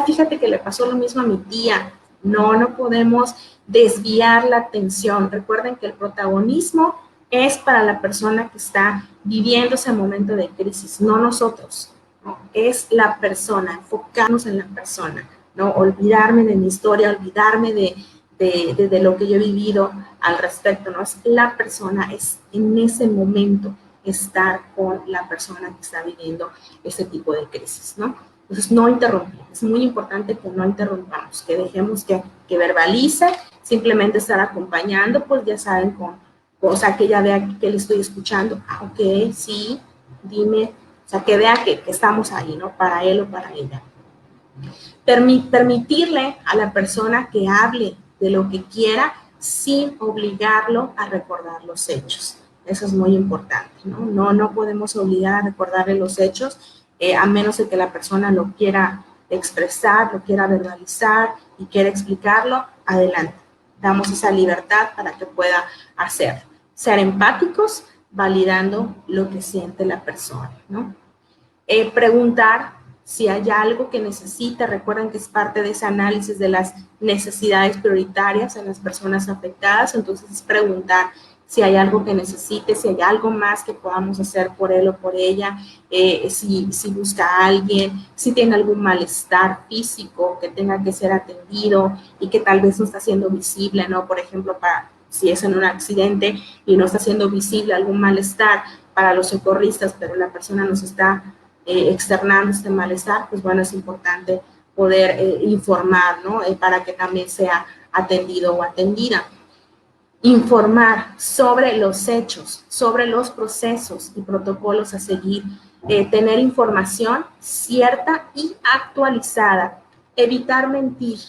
fíjate que le pasó lo mismo a mi tía. No podemos desviar la atención. Recuerden que el protagonismo es para la persona que está viviendo ese momento de crisis, no nosotros, ¿no? Es la persona, enfocarnos en la persona, ¿no? Olvidarme de mi historia, olvidarme de lo que yo he vivido al respecto, ¿no? Es la persona, es en ese momento estar con la persona que está viviendo este tipo de crisis, ¿no? Entonces, no interrumpir. Es muy importante que no interrumpamos, que dejemos que verbalice, simplemente estar acompañando, pues ya saben, o sea, que ella vea que le estoy escuchando. Ok, sí, dime, o sea, que vea que estamos ahí, ¿no? Para él o para ella. Permitirle a la persona que hable de lo que quiera sin obligarlo a recordar los hechos. Eso es muy importante, ¿no? No podemos obligar a recordarle los hechos, a menos de que la persona lo quiera expresar, lo quiera verbalizar y quiera explicarlo. Adelante, damos esa libertad para que pueda hacerlo. Ser empáticos, validando lo que siente la persona, ¿no? Preguntar si hay algo que necesita. Recuerden que es parte de ese análisis de las necesidades prioritarias en las personas afectadas. Entonces, es preguntar si hay algo que necesite, si hay algo más que podamos hacer por él o por ella, si busca a alguien, si tiene algún malestar físico que tenga que ser atendido y que tal vez no está siendo visible, ¿no? Por ejemplo, si es en un accidente y no está siendo visible algún malestar para los socorristas, pero la persona nos está externando este malestar, pues bueno, es importante poder informar, ¿no? Para que también sea atendido o atendida. Informar sobre los hechos, sobre los procesos y protocolos a seguir, tener información cierta y actualizada, evitar mentir.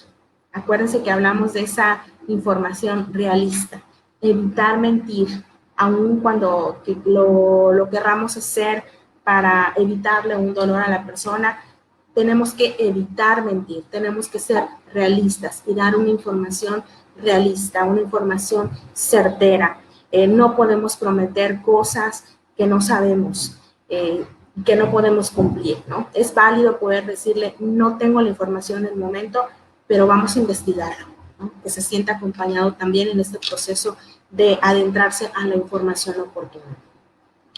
Acuérdense que hablamos de esa información realista, evitar mentir, aun cuando lo querramos hacer para evitarle un dolor a la persona. tenemos que evitar mentir, tenemos que ser realistas y dar una información realista, una información certera. No podemos prometer cosas que no sabemos, que no podemos cumplir, ¿no? Es válido poder decirle, no tengo la información en el momento, pero vamos a investigarlo, ¿no? Que se sienta acompañado también en este proceso de adentrarse a la información oportuna.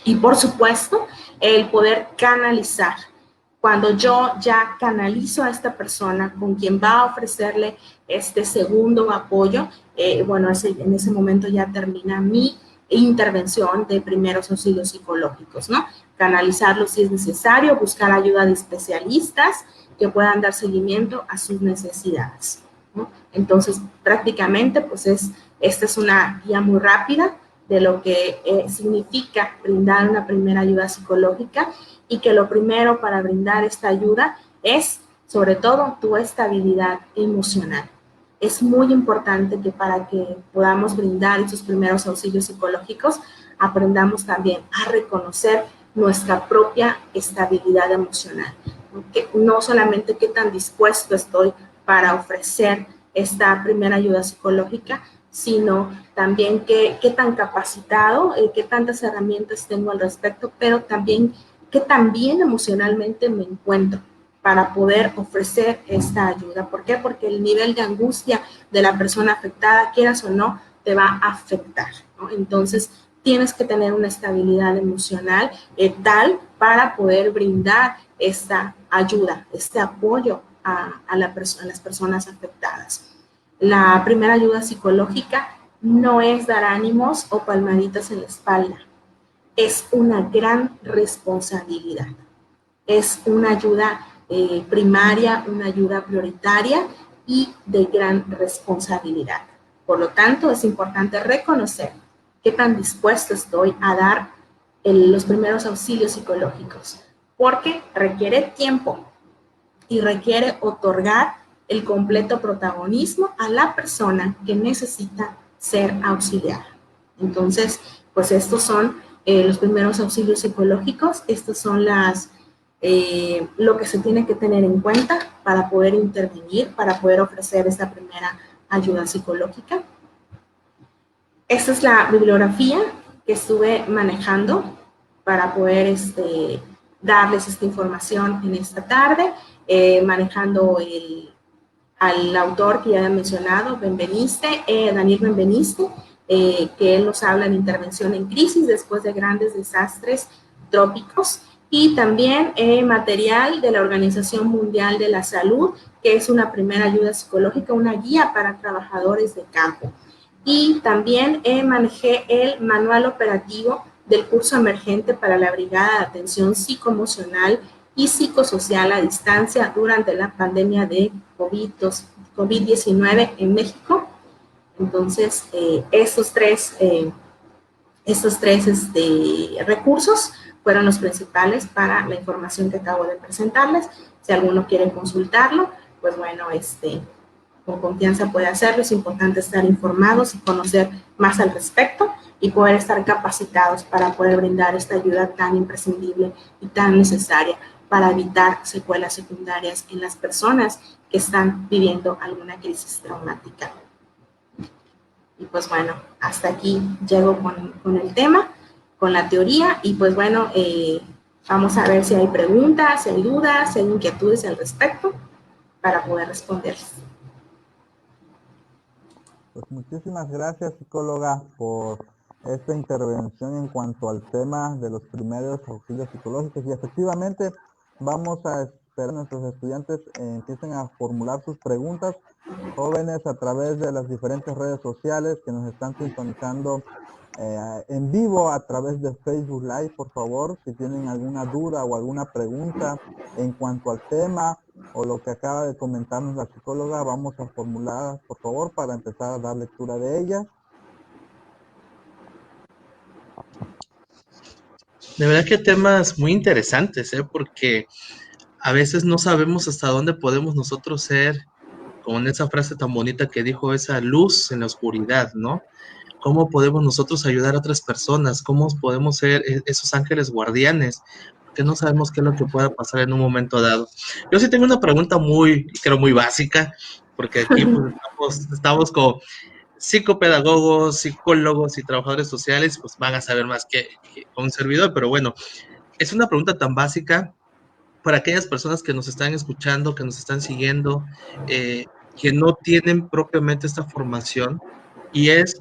Y por supuesto, el poder canalizar. Cuando yo ya canalizo a esta persona con quien va a ofrecerle este segundo apoyo, bueno, en ese momento ya termina mi intervención de primeros auxilios psicológicos, ¿no? Canalizarlo si es necesario, buscar ayuda de especialistas que puedan dar seguimiento a sus necesidades, ¿no? Entonces, prácticamente, pues esta es una guía muy rápida de lo que significa brindar una primera ayuda psicológica, y que lo primero para brindar esta ayuda es, sobre todo, tu estabilidad emocional. Es muy importante que para que podamos brindar estos primeros auxilios psicológicos, aprendamos también a reconocer nuestra propia estabilidad emocional. Que no solamente qué tan dispuesto estoy para ofrecer esta primera ayuda psicológica, sino también qué tan capacitado, qué tantas herramientas tengo al respecto, pero también qué tan bien emocionalmente me encuentro para poder ofrecer esta ayuda. ¿Por qué? Porque el nivel de angustia de la persona afectada, quieras o no, te va a afectar, ¿no? Entonces, tienes que tener una estabilidad emocional tal para poder brindar esta ayuda, este apoyo a las personas afectadas. La primera ayuda psicológica no es dar ánimos o palmaditas en la espalda. Es una gran responsabilidad. Es una ayuda primaria, una ayuda prioritaria y de gran responsabilidad. Por lo tanto, es importante reconocer qué tan dispuesto estoy a dar los primeros auxilios psicológicos, porque requiere tiempo y requiere otorgar el completo protagonismo a la persona que necesita ser auxiliada. Entonces, pues estos son los primeros auxilios psicológicos, estas son lo que se tiene que tener en cuenta para poder intervenir, para poder ofrecer esta primera ayuda psicológica. Esta es la bibliografía que estuve manejando para poder darles esta información en esta tarde, manejando al autor que ya he mencionado, Benveniste, Daniel Benveniste, que él nos habla de intervención en crisis después de grandes desastres trópicos, y también material de la Organización Mundial de la Salud, que es una primera ayuda psicológica, una guía para trabajadores de campo. Y también manejé el manual operativo del curso emergente para la Brigada de Atención Psicoemocional y Psicosocial a Distancia durante la pandemia de COVID-19 en México. Entonces, estos tres recursos fueron los principales para la información que acabo de presentarles. Si alguno quiere consultarlo, pues bueno, con confianza puede hacerlo. Es importante estar informados y conocer más al respecto y poder estar capacitados para poder brindar esta ayuda tan imprescindible y tan necesaria para evitar secuelas secundarias en las personas que están viviendo alguna crisis traumática. Y pues bueno, hasta aquí llego con el tema, con la teoría, y pues bueno, vamos a ver si hay preguntas, si hay dudas, si hay inquietudes al respecto para poder responderles. Pues muchísimas gracias, psicóloga, por esta intervención en cuanto al tema de los primeros auxilios psicológicos, y efectivamente vamos a esperar a nuestros estudiantes empiecen a formular sus preguntas, jóvenes, a través de las diferentes redes sociales que nos están sintonizando en vivo a través de Facebook Live. Por favor, si tienen alguna duda o alguna pregunta en cuanto al tema o lo que acaba de comentarnos la psicóloga, vamos a formular, por favor, para empezar a dar lectura de ella. De verdad que temas muy interesantes, porque a veces no sabemos hasta dónde podemos nosotros ser, como en esa frase tan bonita que dijo, esa luz en la oscuridad, ¿no? ¿Cómo podemos nosotros ayudar a otras personas? ¿Cómo podemos ser esos ángeles guardianes? porque no sabemos qué es lo que pueda pasar en un momento dado. Yo sí tengo una pregunta creo muy básica, porque aquí pues, estamos con psicopedagogos, psicólogos y trabajadores sociales, pues van a saber más que un servidor, pero bueno, es una pregunta tan básica para aquellas personas que nos están escuchando, que nos están siguiendo, que no tienen propiamente esta formación, y es,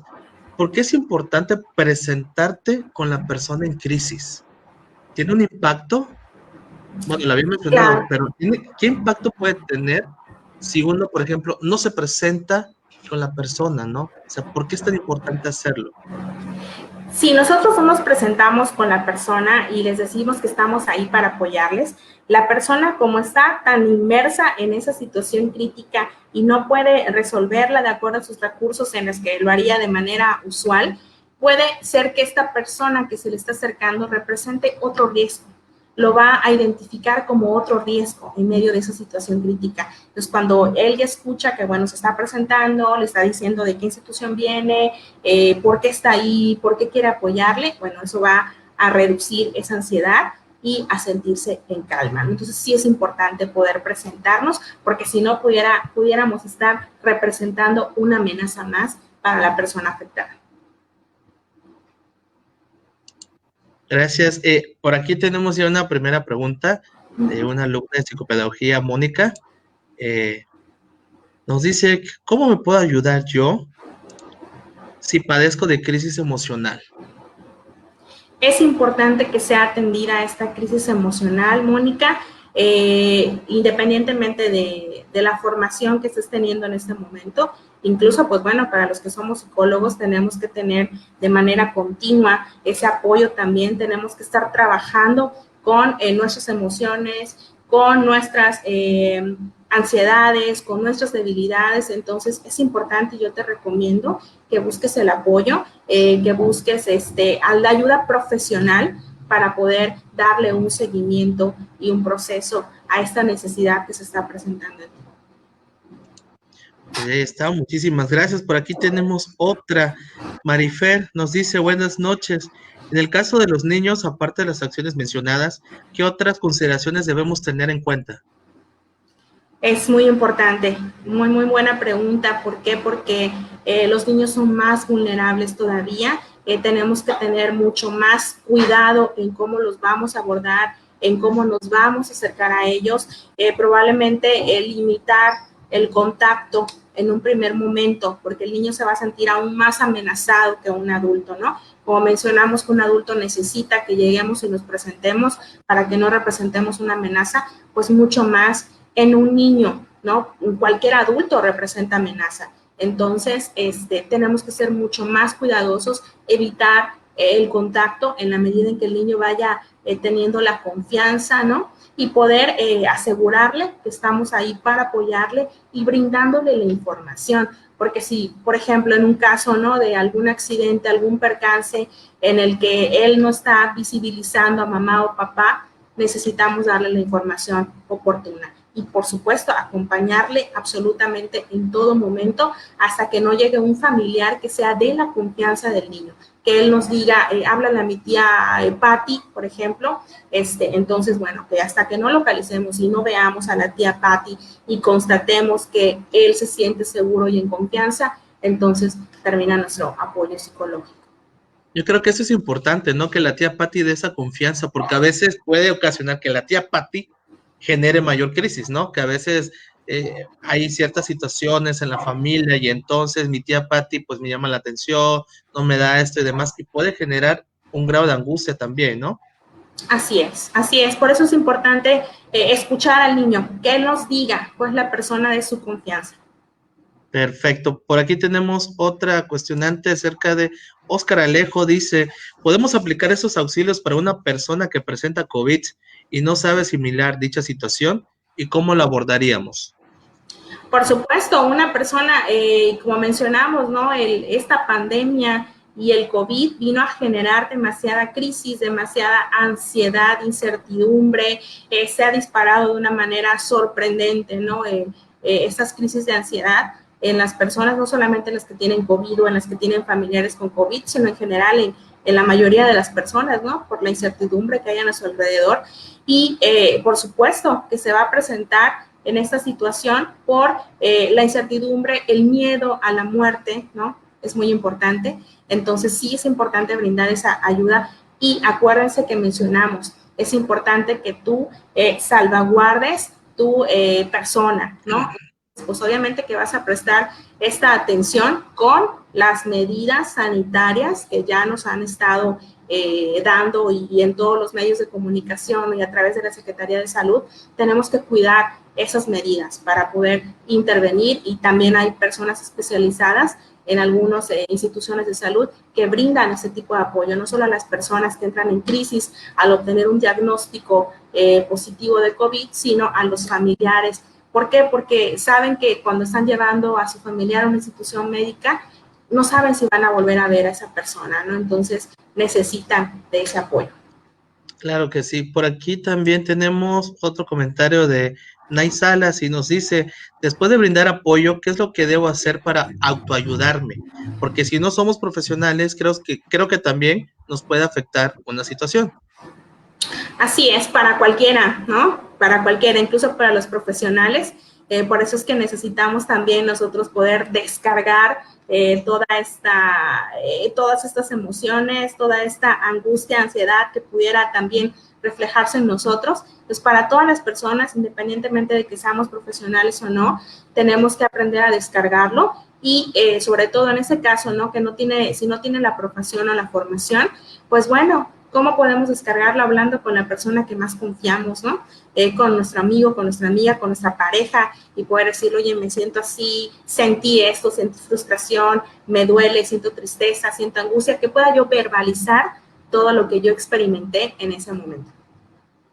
¿por qué es importante presentarte con la persona en crisis? ¿Tiene un impacto? Bueno, lo había mencionado, Claro. pero ¿qué impacto puede tener si uno, por ejemplo, no se presenta con la persona, ¿no? O sea, ¿por qué es tan importante hacerlo? Si nosotros nos presentamos con la persona y les decimos que estamos ahí para apoyarles, la persona como está tan inmersa en esa situación crítica y no puede resolverla de acuerdo a sus recursos en los que lo haría de manera usual, puede ser que esta persona que se le está acercando represente otro riesgo. Lo va a identificar como otro riesgo en medio de esa situación crítica. Entonces, cuando él ya escucha que, bueno, se está presentando, le está diciendo de qué institución viene, por qué está ahí, por qué quiere apoyarle, bueno, eso va a reducir esa ansiedad y a sentirse en calma. Entonces, sí es importante poder presentarnos, porque si no pudiéramos estar representando una amenaza más para la persona afectada. Gracias. Por aquí tenemos ya una primera pregunta de una alumna de psicopedagogía, Mónica. Nos dice, ¿cómo me puedo ayudar yo si padezco de crisis emocional? Es importante que sea atendida esta crisis emocional, Mónica, independientemente de la formación que estés teniendo en este momento. Incluso, pues bueno, para los que somos psicólogos tenemos que tener de manera continua ese apoyo también, tenemos que estar trabajando con nuestras emociones, con nuestras ansiedades, con nuestras debilidades. Entonces es importante, yo te recomiendo que busques el apoyo, que busques la ayuda profesional para poder darle un seguimiento y un proceso a esta necesidad que se está presentando en ti. Pues ahí está, muchísimas gracias. Por aquí tenemos otra. Marifer nos dice, buenas noches. En el caso de los niños, aparte de las acciones mencionadas, ¿qué otras consideraciones debemos tener en cuenta? Es muy importante, muy, muy buena pregunta. ¿Por qué? Porque los niños son más vulnerables todavía. Tenemos que tener mucho más cuidado en cómo los vamos a abordar, en cómo nos vamos a acercar a ellos. Probablemente limitar el contacto en un primer momento, porque el niño se va a sentir aún más amenazado que un adulto, ¿no? Como mencionamos que un adulto necesita que lleguemos y nos presentemos para que no representemos una amenaza, pues mucho más en un niño, ¿no? Cualquier adulto representa amenaza. Entonces, tenemos que ser mucho más cuidadosos, evitar el contacto en la medida en que el niño vaya teniendo la confianza, ¿no? Y poder asegurarle que estamos ahí para apoyarle y brindándole la información. Porque si, por ejemplo, en un caso, ¿no?, de algún accidente, algún percance en el que él no está visibilizando a mamá o papá, necesitamos darle la información oportuna. Y, por supuesto, acompañarle absolutamente en todo momento hasta que no llegue un familiar que sea de la confianza del niño. Que él nos diga, háblale a mi tía Patti, por ejemplo, entonces, bueno, que hasta que no localicemos y no veamos a la tía Patti y constatemos que él se siente seguro y en confianza, entonces termina nuestro apoyo psicológico. Yo creo que eso es importante, ¿no? Que la tía Patti dé esa confianza, porque a veces puede ocasionar que la tía Patti genere mayor crisis, ¿no? Que a veces hay ciertas situaciones en la familia y entonces mi tía Patti pues me llama la atención, no me da esto y demás, y puede generar un grado de angustia también, ¿no? Así es, así es. Por eso es importante escuchar al niño, que él nos diga, pues, la persona de su confianza. Perfecto. Por aquí tenemos otra cuestionante acerca de Óscar Alejo. Dice, ¿podemos aplicar esos auxilios para una persona que presenta COVID y no sabe asimilar dicha situación? ¿Y cómo la abordaríamos? Por supuesto, una persona, como mencionamos, ¿no? Esta pandemia y el COVID vino a generar demasiada crisis, demasiada ansiedad, incertidumbre, se ha disparado de una manera sorprendente, ¿no? Estas crisis de ansiedad en las personas, no solamente en las que tienen COVID o en las que tienen familiares con COVID, sino en general en la mayoría de las personas, ¿no? Por la incertidumbre que hay a nuestro alrededor y, por supuesto, que se va a presentar en esta situación por la incertidumbre, el miedo a la muerte, ¿no? Es muy importante. Entonces, sí es importante brindar esa ayuda y acuérdense que mencionamos, es importante que tú salvaguardes tu persona, ¿no? Pues obviamente que vas a prestar esta atención con las medidas sanitarias que ya nos han estado dando y en todos los medios de comunicación y a través de la Secretaría de Salud, tenemos que cuidar esas medidas para poder intervenir y también hay personas especializadas en algunas instituciones de salud que brindan ese tipo de apoyo, no solo a las personas que entran en crisis al obtener un diagnóstico positivo de COVID, sino a los familiares. ¿Por qué? Porque saben que cuando están llevando a su familiar a una institución médica, no saben si van a volver a ver a esa persona, ¿no? Entonces necesitan de ese apoyo. Claro que sí. Por aquí también tenemos otro comentario de Nay Salas y nos dice, después de brindar apoyo, ¿qué es lo que debo hacer para autoayudarme? Porque si no somos profesionales, creo que también nos puede afectar una situación. Así es, para cualquiera, ¿no? Para cualquiera, incluso para los profesionales. Por eso es que necesitamos también nosotros poder descargar todas estas emociones, toda esta angustia, ansiedad que pudiera también reflejarse en nosotros. Pues para todas las personas, independientemente de que seamos profesionales o no, tenemos que aprender a descargarlo y sobre todo en ese caso, ¿no? Que si no tiene la profesión o la formación, pues bueno, ¿cómo podemos descargarlo? Hablando con la persona que más confiamos, ¿no? Con nuestro amigo, con nuestra amiga, con nuestra pareja y poder decirle, oye, me siento así, sentí esto, sentí frustración, me duele, siento tristeza, siento angustia, que pueda yo verbalizar todo lo que yo experimenté en ese momento.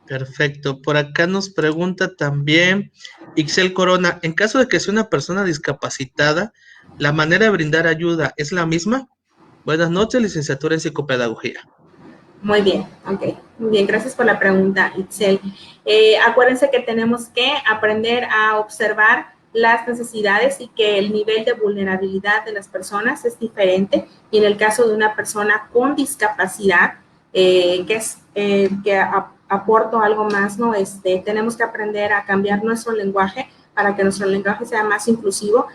Perfecto. Por acá nos pregunta también Ixel Corona, en caso de que sea una persona discapacitada, ¿la manera de brindar ayuda es la misma? Buenas noches, licenciatura en psicopedagogía. Muy bien, ok. Muy bien, gracias por la pregunta, Itzel. Acuérdense que tenemos que aprender a observar las necesidades y que el nivel de vulnerabilidad de las personas es diferente. Y en el caso de una persona con discapacidad, aporto algo más, ¿no? Tenemos que aprender a cambiar nuestro lenguaje para que nuestro lenguaje sea más inclusivo,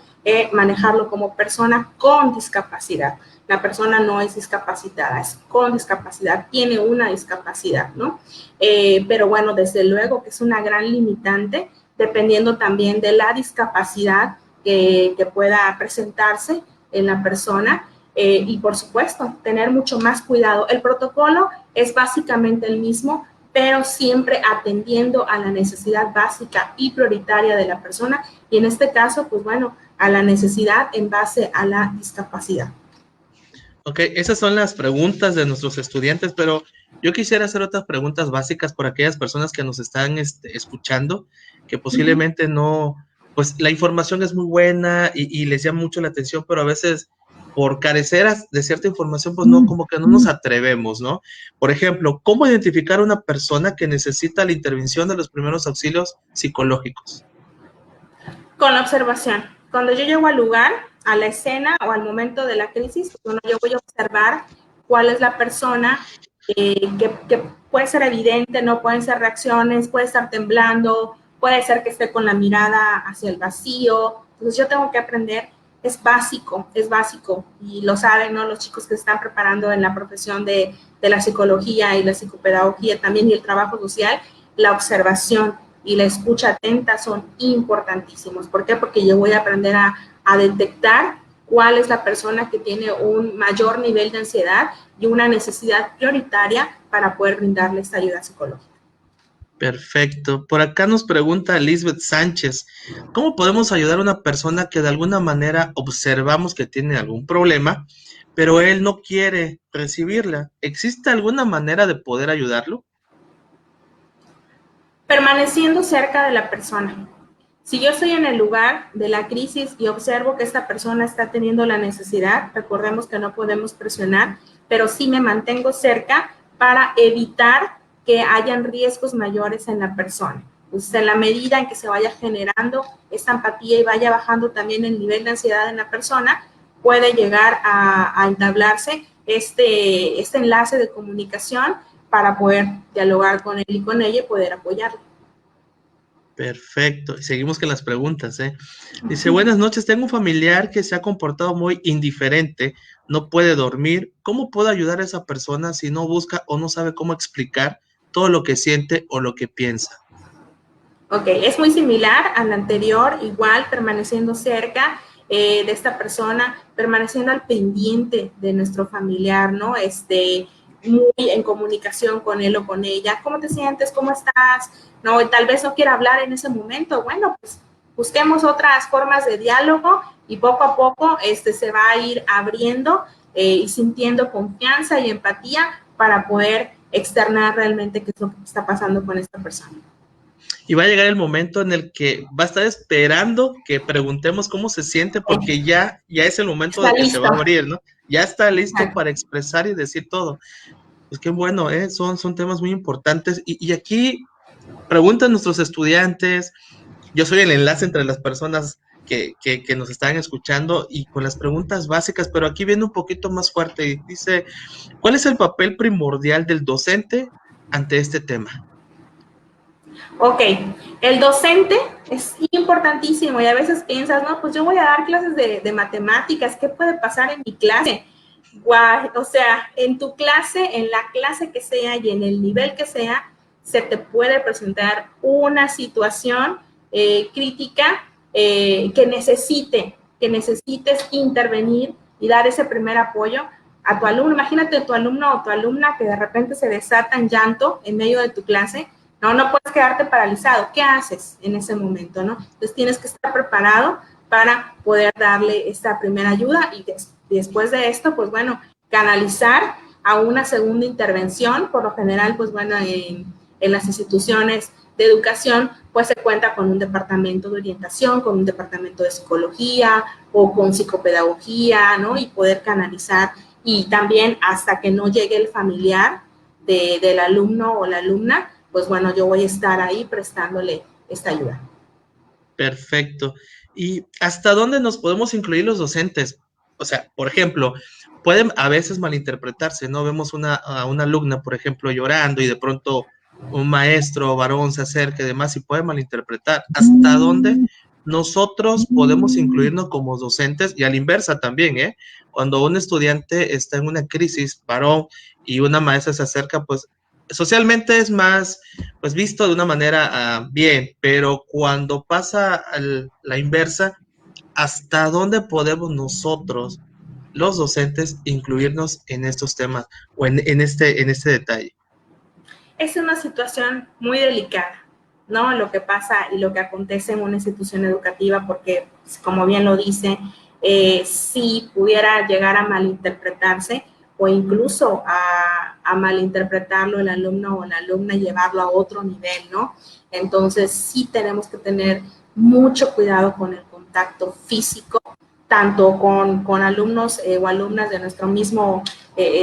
manejarlo como persona con discapacidad. La persona no es discapacitada, es con discapacidad, tiene una discapacidad, ¿no? Pero bueno, desde luego que es una gran limitante, dependiendo también de la discapacidad que pueda presentarse en la persona. Y por supuesto, tener mucho más cuidado. El protocolo es básicamente el mismo, pero siempre atendiendo a la necesidad básica y prioritaria de la persona, y en este caso, pues bueno, a la necesidad en base a la discapacidad. Ok, esas son las preguntas de nuestros estudiantes, pero yo quisiera hacer otras preguntas básicas por aquellas personas que nos están escuchando, que posiblemente no, pues la información es muy buena y les llama mucho la atención, pero a veces por carecer de cierta información, pues no, como que no nos atrevemos, ¿no? Por ejemplo, ¿cómo identificar a una persona que necesita la intervención de los primeros auxilios psicológicos? Con la observación. Cuando yo llego al lugar, a la escena o al momento de la crisis, bueno, yo voy a observar cuál es la persona que puede ser evidente, no pueden ser reacciones, puede estar temblando, puede ser que esté con la mirada hacia el vacío. Entonces yo tengo que aprender, es básico, y lo saben, ¿no? Los chicos que se están preparando en la profesión de la psicología y la psicopedagogía también y el trabajo social, la observación y la escucha atenta son importantísimos. ¿Por qué? Porque yo voy a aprender a detectar cuál es la persona que tiene un mayor nivel de ansiedad y una necesidad prioritaria para poder brindarle esta ayuda psicológica. Perfecto. Por acá nos pregunta Lisbeth Sánchez, ¿cómo podemos ayudar a una persona que de alguna manera observamos que tiene algún problema, pero él no quiere recibirla? ¿Existe alguna manera de poder ayudarlo? Permaneciendo cerca de la persona. Si yo estoy en el lugar de la crisis y observo que esta persona está teniendo la necesidad, recordemos que no podemos presionar, pero sí me mantengo cerca para evitar que hayan riesgos mayores en la persona. Entonces, en la medida en que se vaya generando esta empatía y vaya bajando también el nivel de ansiedad en la persona, puede llegar a entablarse este enlace de comunicación para poder dialogar con él y con ella y poder apoyarlo. Perfecto. Y seguimos con las preguntas, ¿eh? Dice, buenas noches, tengo un familiar que se ha comportado muy indiferente, no puede dormir. ¿Cómo puedo ayudar a esa persona si no busca o no sabe cómo explicar todo lo que siente o lo que piensa? Ok, es muy similar al anterior, igual permaneciendo cerca de esta persona, permaneciendo al pendiente de nuestro familiar, ¿no? Muy en comunicación con él o con ella. ¿Cómo te sientes? ¿Cómo estás? No, tal vez no quiera hablar en ese momento. Bueno, pues busquemos otras formas de diálogo y poco a poco se va a ir abriendo y sintiendo confianza y empatía para poder externar realmente qué es lo que está pasando con esta persona. Y va a llegar el momento en el que va a estar esperando que preguntemos cómo se siente, porque ya es el momento de que se va a abrir, ¿no? Ya está listo para expresar y decir todo. Pues qué bueno, ¿eh? Son temas muy importantes. Y aquí preguntan nuestros estudiantes, yo soy el enlace entre las personas que nos están escuchando y con las preguntas básicas, pero aquí viene un poquito más fuerte y dice, ¿cuál es el papel primordial del docente ante este tema? Ok, el docente es importantísimo y a veces piensas, no, pues yo voy a dar clases de matemáticas, ¿qué puede pasar en mi clase? Guau, o sea, en tu clase, en la clase que sea y en el nivel que sea, se te puede presentar una situación crítica que necesites intervenir y dar ese primer apoyo a tu alumno. Imagínate tu alumno o tu alumna que de repente se desata en llanto en medio de tu clase. No puedes quedarte paralizado. ¿Qué haces en ese momento, no? Entonces tienes que estar preparado para poder darle esta primera ayuda y después de esto, pues bueno, canalizar a una segunda intervención. Por lo general, pues bueno, en las instituciones de educación, pues se cuenta con un departamento de orientación, con un departamento de psicología o con psicopedagogía, ¿no? Y poder canalizar y también hasta que no llegue el familiar del alumno o la alumna, pues bueno, yo voy a estar ahí prestándole esta ayuda. Perfecto. ¿Y hasta dónde nos podemos incluir los docentes? O sea, por ejemplo, pueden a veces malinterpretarse, ¿no? Vemos a una alumna, por ejemplo, llorando y de pronto un maestro varón se acerca y demás y puede malinterpretar. ¿Hasta dónde nosotros podemos incluirnos como docentes? Y a la inversa también, ¿eh? Cuando un estudiante está en una crisis, varón, y una maestra se acerca, pues socialmente es más pues visto de una manera bien, pero cuando pasa la inversa, ¿hasta dónde podemos nosotros, los docentes, incluirnos en estos temas o en este detalle? Es una situación muy delicada, ¿no? Lo que pasa y lo que acontece en una institución educativa, porque, como bien lo dice, si pudiera llegar a malinterpretarse o incluso a malinterpretarlo el alumno o la alumna y llevarlo a otro nivel, ¿no? Entonces, sí tenemos que tener mucho cuidado con el contacto físico, tanto con alumnos o alumnas de nuestro mismo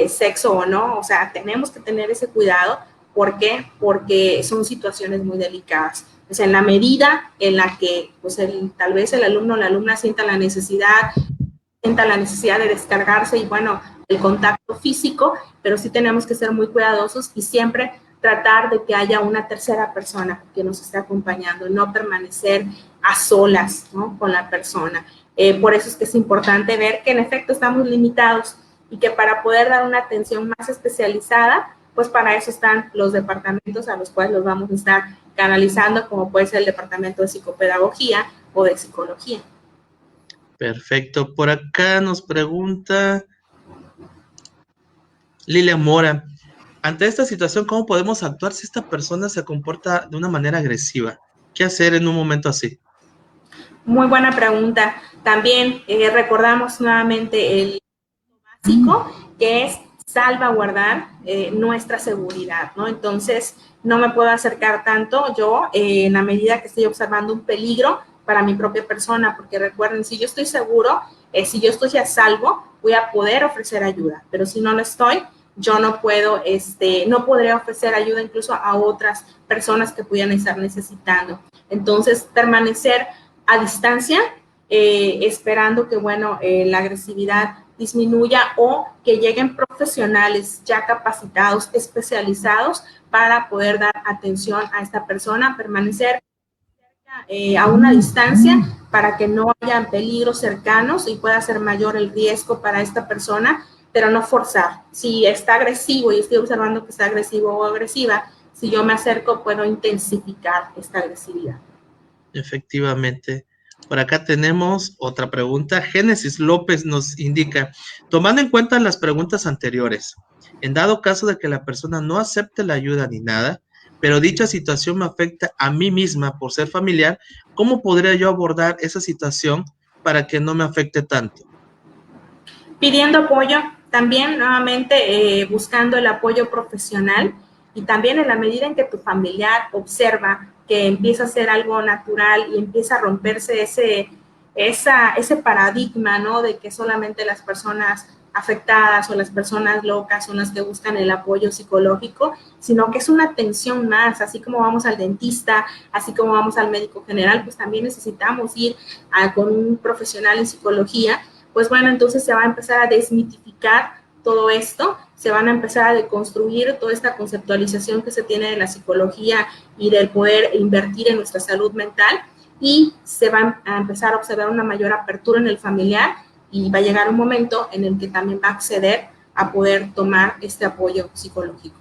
sexo o no, o sea, tenemos que tener ese cuidado. ¿Por qué? Porque son situaciones muy delicadas. Pues en la medida en la que pues tal vez el alumno o la alumna sienta la necesidad de descargarse y bueno, el contacto físico, pero sí tenemos que ser muy cuidadosos y siempre tratar de que haya una tercera persona que nos esté acompañando, no permanecer a solas, ¿no? Con la persona. Por eso es que es importante ver que en efecto estamos limitados y que para poder dar una atención más especializada, pues para eso están los departamentos a los cuales los vamos a estar canalizando, como puede ser el departamento de psicopedagogía o de psicología. Perfecto. Por acá nos pregunta Lilia Mora, ante esta situación, ¿cómo podemos actuar si esta persona se comporta de una manera agresiva? ¿Qué hacer en un momento así? Muy buena pregunta. También recordamos nuevamente el básico, que es salvaguardar nuestra seguridad, ¿no? Entonces, no me puedo acercar tanto yo en la medida que estoy observando un peligro para mi propia persona, porque recuerden, si yo estoy seguro, si yo estoy a salvo, voy a poder ofrecer ayuda, pero si no lo estoy, yo no puedo, no podré ofrecer ayuda incluso a otras personas que pudieran estar necesitando. Entonces, permanecer a distancia, esperando que, bueno, la agresividad disminuya o que lleguen profesionales ya capacitados, especializados para poder dar atención a esta persona, permanecer a una distancia para que no haya peligros cercanos y pueda ser mayor el riesgo para esta persona, pero no forzar. Si está agresivo y estoy observando que está agresivo o agresiva, si yo me acerco puedo intensificar esta agresividad. Efectivamente. Por acá tenemos otra pregunta. Génesis López nos indica, tomando en cuenta las preguntas anteriores, en dado caso de que la persona no acepte la ayuda ni nada, pero dicha situación me afecta a mí misma por ser familiar, ¿cómo podría yo abordar esa situación para que no me afecte tanto? Pidiendo apoyo, también nuevamente buscando el apoyo profesional y también en la medida en que tu familiar observa que empieza a ser algo natural y empieza a romperse ese paradigma, ¿no? De que solamente las personas afectadas o las personas locas son las que buscan el apoyo psicológico, sino que es una atención más, así como vamos al dentista, así como vamos al médico general, pues también necesitamos ir con un profesional en psicología. Pues bueno, entonces se va a empezar a desmitificar todo esto, se van a empezar a deconstruir toda esta conceptualización que se tiene de la psicología y del poder invertir en nuestra salud mental, y se va a empezar a observar una mayor apertura en el familiar y va a llegar un momento en el que también va a acceder a poder tomar este apoyo psicológico.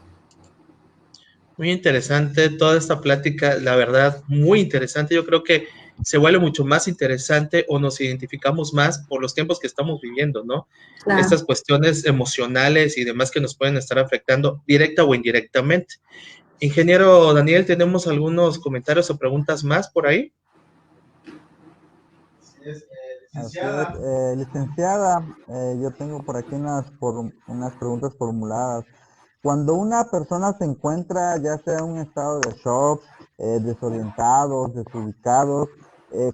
Muy interesante toda esta plática, la verdad, muy interesante. Yo creo que se vuelve mucho más interesante o nos identificamos más por los tiempos que estamos viviendo, ¿no? Claro. Estas cuestiones emocionales y demás que nos pueden estar afectando directa o indirectamente. Ingeniero Daniel, ¿tenemos algunos comentarios o preguntas más por ahí? Licenciada, yo tengo por aquí unas preguntas formuladas. Cuando una persona se encuentra ya sea en un estado de shock, desorientados, desubicados,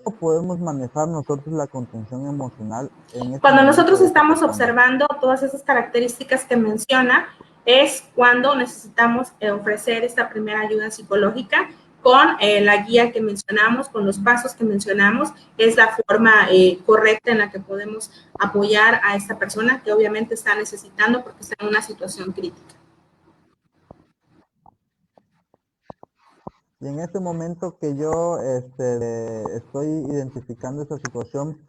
¿cómo podemos manejar nosotros la contención emocional en este Cuando momento nosotros de esta estamos persona? observando todas esas características que menciona, es cuando necesitamos ofrecer esta primera ayuda psicológica con la guía que mencionamos, con los pasos que mencionamos. Es la forma correcta en la que podemos apoyar a esta persona que obviamente está necesitando porque está en una situación crítica. Y en este momento que yo estoy identificando esa situación,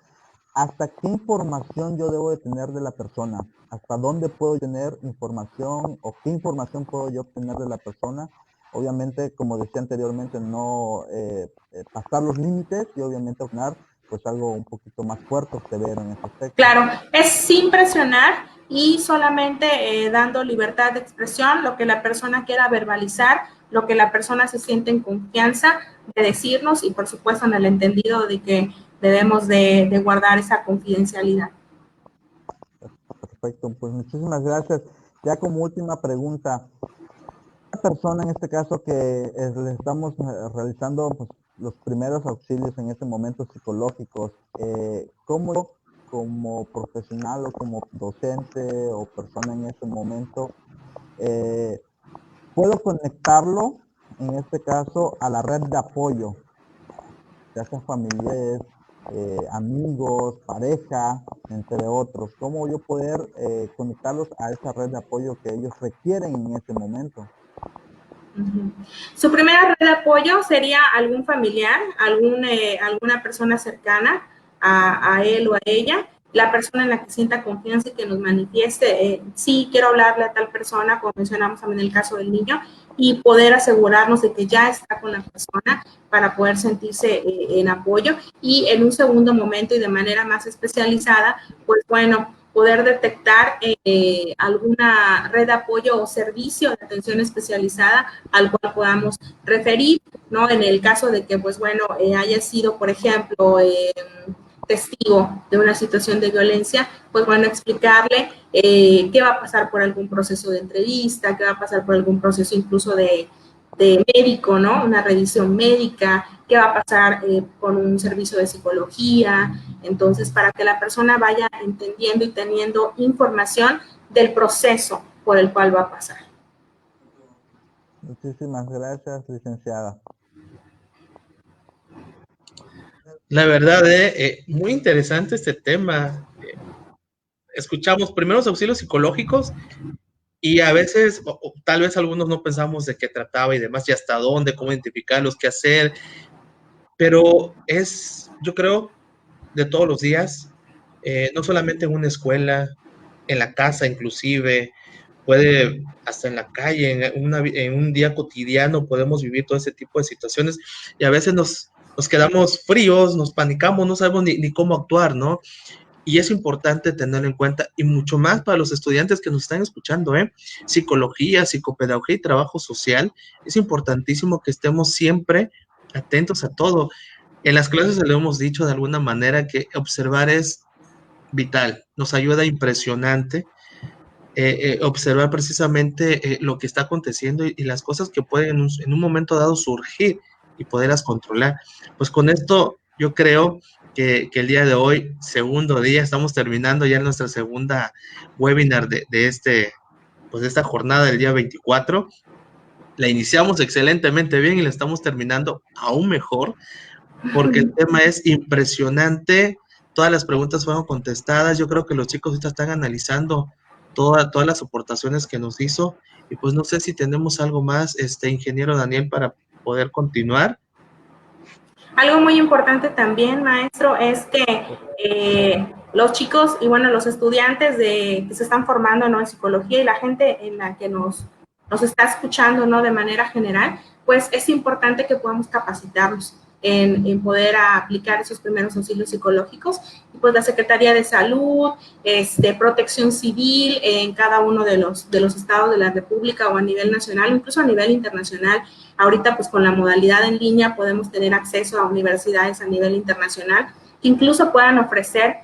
¿hasta qué información yo debo de tener de la persona? ¿Hasta dónde puedo tener información o qué información puedo yo obtener de la persona? Obviamente, como decía anteriormente, no pasar los límites y obviamente obtener pues algo un poquito más fuerte o severo en ese aspecto. Claro, es sin presionar y solamente dando libertad de expresión, lo que la persona quiera verbalizar, lo que la persona se siente en confianza de decirnos y por supuesto en el entendido de que debemos de guardar esa confidencialidad. Perfecto, pues muchísimas gracias. Ya como última pregunta, una persona en este caso que le estamos realizando pues, los primeros auxilios en este momento psicológicos, ¿cómo yo como profesional o como docente o persona en este momento puedo conectarlo en este caso a la red de apoyo, ya sea familiares, amigos, pareja, entre otros? ¿Cómo yo poder conectarlos a esa red de apoyo que ellos requieren en este momento? Su primera red de apoyo sería algún familiar, alguna persona cercana a él o a ella, la persona en la que sienta confianza y que nos manifieste, sí, quiero hablarle a tal persona, como mencionamos también en el caso del niño, y poder asegurarnos de que ya está con la persona para poder sentirse en apoyo. Y en un segundo momento y de manera más especializada, pues bueno, poder detectar alguna red de apoyo o servicio de atención especializada al cual podamos referir, ¿no? En el caso de que, pues bueno, haya sido, por ejemplo, testigo de una situación de violencia, pues bueno, explicarle qué va a pasar por algún proceso de entrevista, qué va a pasar por algún proceso incluso de médico, ¿no? Una revisión médica, qué va a pasar con un servicio de psicología. Entonces, para que la persona vaya entendiendo y teniendo información del proceso por el cual va a pasar. Muchísimas gracias, licenciada. La verdad, muy interesante este tema. escuchamos primeros auxilios psicológicos y a veces, tal vez algunos no pensamos de qué trataba y demás, y hasta dónde, cómo identificarlos, qué hacer, pero es, yo creo, de todos los días, no solamente en una escuela, en la casa inclusive, puede hasta en la calle, en un día cotidiano podemos vivir todo ese tipo de situaciones y a veces nos quedamos fríos, nos panicamos, no sabemos ni cómo actuar, ¿no? Y es importante tenerlo en cuenta y mucho más para los estudiantes que nos están escuchando, ¿eh? Psicología, psicopedagogía y trabajo social, es importantísimo que estemos siempre atentos a todo. En las clases le hemos dicho de alguna manera que observar es vital, nos ayuda impresionante observar precisamente lo que está aconteciendo y las cosas que pueden en un momento dado surgir y poderlas controlar. Pues con esto yo creo que el día de hoy, segundo día, estamos terminando ya nuestra segunda webinar pues de esta jornada del día 24. La iniciamos excelentemente bien y la estamos terminando aún mejor porque el tema es impresionante. Todas las preguntas fueron contestadas. Yo creo que los chicos ahorita están analizando todas las aportaciones que nos hizo. Y pues no sé si tenemos algo más, ingeniero Daniel, para poder continuar. Algo muy importante también, maestro, es que los chicos y bueno, los estudiantes que se están formando, ¿no?, en psicología y la gente en la que nos está escuchando, ¿no?, de manera general, pues es importante que podamos capacitarnos en poder aplicar esos primeros auxilios psicológicos. Y pues la Secretaría de Salud, Protección Civil en cada uno de los estados de la República o a nivel nacional, incluso a nivel internacional. Ahorita pues con la modalidad en línea podemos tener acceso a universidades a nivel internacional que incluso puedan ofrecer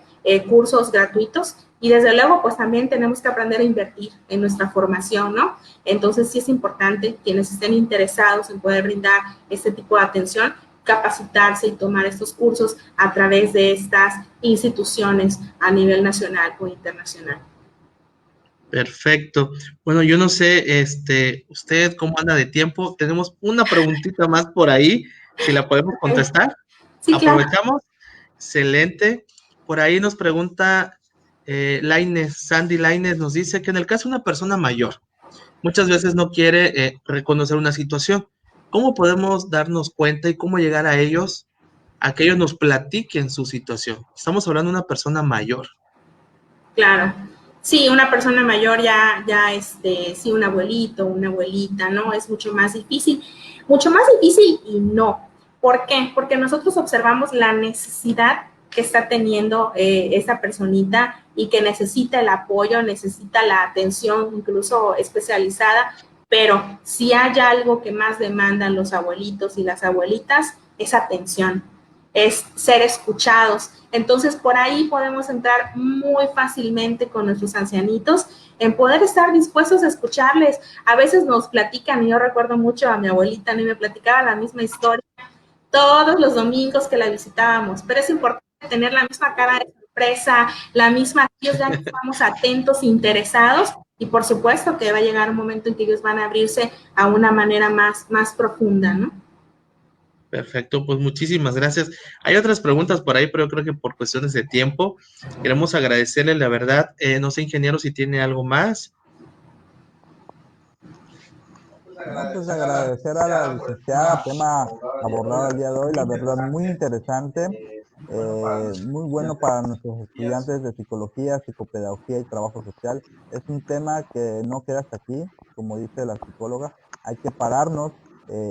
cursos gratuitos. Y desde luego, pues también tenemos que aprender a invertir en nuestra formación, ¿no? Entonces sí es importante quienes estén interesados en poder brindar este tipo de atención, capacitarse y tomar estos cursos a través de estas instituciones a nivel nacional o internacional. Perfecto. Bueno, yo no sé, usted cómo anda de tiempo. Tenemos una preguntita más por ahí, si la podemos contestar. Sí, aprovechamos. Claro. Excelente. Por ahí nos pregunta Sandy Lainez nos dice que en el caso de una persona mayor, muchas veces no quiere reconocer una situación. ¿Cómo podemos darnos cuenta y cómo llegar a ellos que ellos nos platiquen su situación? Estamos hablando de una persona mayor. Claro. Sí, una persona mayor sí, un abuelito, una abuelita, ¿no? Es mucho más difícil y no. ¿Por qué? Porque nosotros observamos la necesidad que está teniendo esa personita y que necesita el apoyo, necesita la atención incluso especializada, pero si hay algo que más demandan los abuelitos y las abuelitas, es atención, es ser escuchados. Entonces, por ahí podemos entrar muy fácilmente con nuestros ancianitos en poder estar dispuestos a escucharles. A veces nos platican, y yo recuerdo mucho a mi abuelita, a mí me platicaba la misma historia todos los domingos que la visitábamos, pero es importante tener la misma cara de sorpresa, la misma, ellos ya estamos atentos, interesados, y por supuesto que va a llegar un momento en que ellos van a abrirse a una manera más profunda, ¿no? Perfecto, pues muchísimas gracias. Hay otras preguntas por ahí, pero yo creo que por cuestiones de tiempo queremos agradecerle, la verdad. No sé, ingeniero, si tiene algo más. No, pues agradecer a la licenciada, tema abordado el día de hoy, la verdad muy interesante, muy bueno para nuestros estudiantes de psicología, psicopedagogía y trabajo social. Es un tema que no queda hasta aquí, como dice la psicóloga, hay que pararnos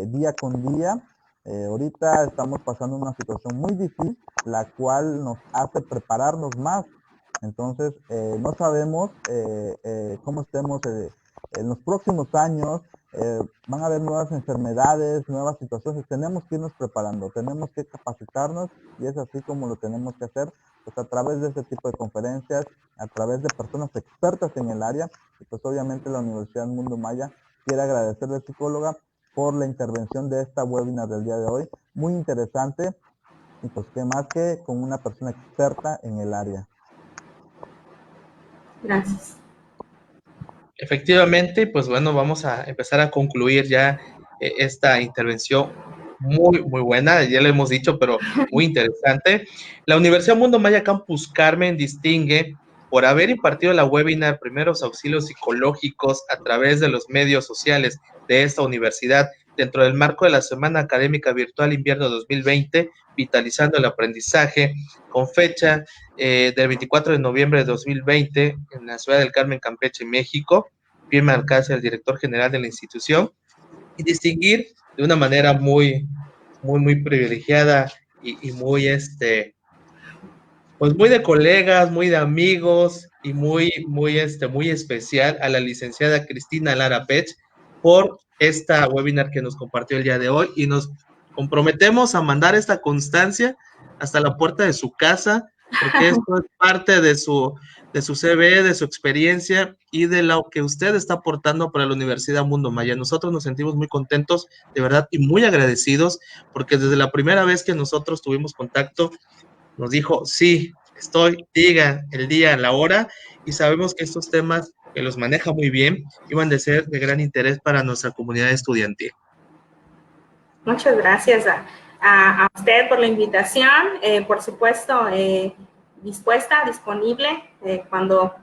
día con día. Ahorita estamos pasando una situación muy difícil, la cual nos hace prepararnos más. Entonces, no sabemos cómo estemos en los próximos años. Van a haber nuevas enfermedades, nuevas situaciones, tenemos que irnos preparando, tenemos que capacitarnos y es así como lo tenemos que hacer, pues a través de este tipo de conferencias, a través de personas expertas en el área, y pues obviamente la Universidad Mundo Maya quiere agradecerle a la psicóloga por la intervención de esta webinar del día de hoy, muy interesante, y pues qué más que con una persona experta en el área. Gracias. Efectivamente, pues bueno, vamos a empezar a concluir ya esta intervención muy, muy buena, ya lo hemos dicho, pero muy interesante. La Universidad Mundo Maya Campus Carmen distingue por haber impartido la webinar Primeros Auxilios Psicológicos a través de los medios sociales de esta universidad dentro del marco de la Semana Académica Virtual Invierno 2020, Vitalizando el Aprendizaje, con fecha del 24 de noviembre de 2020 en la ciudad del Carmen, Campeche, México. Firma alcance el director general de la institución, y distinguir de una manera muy privilegiada y muy pues muy de colegas, muy de amigos y muy especial a la licenciada Cristina Lara Pech por esta webinar que nos compartió el día de hoy, y nos comprometemos a mandar esta constancia hasta la puerta de su casa, porque esto es parte de su CV, de su experiencia y de lo que usted está aportando para la Universidad Mundo Maya. Nosotros nos sentimos muy contentos, de verdad, y muy agradecidos, porque desde la primera vez que nosotros tuvimos contacto, nos dijo, sí, diga el día, la hora, y sabemos que estos temas, que los maneja muy bien, iban de ser de gran interés para nuestra comunidad estudiantil. Muchas gracias a usted por la invitación, por supuesto, dispuesta, disponible, cuando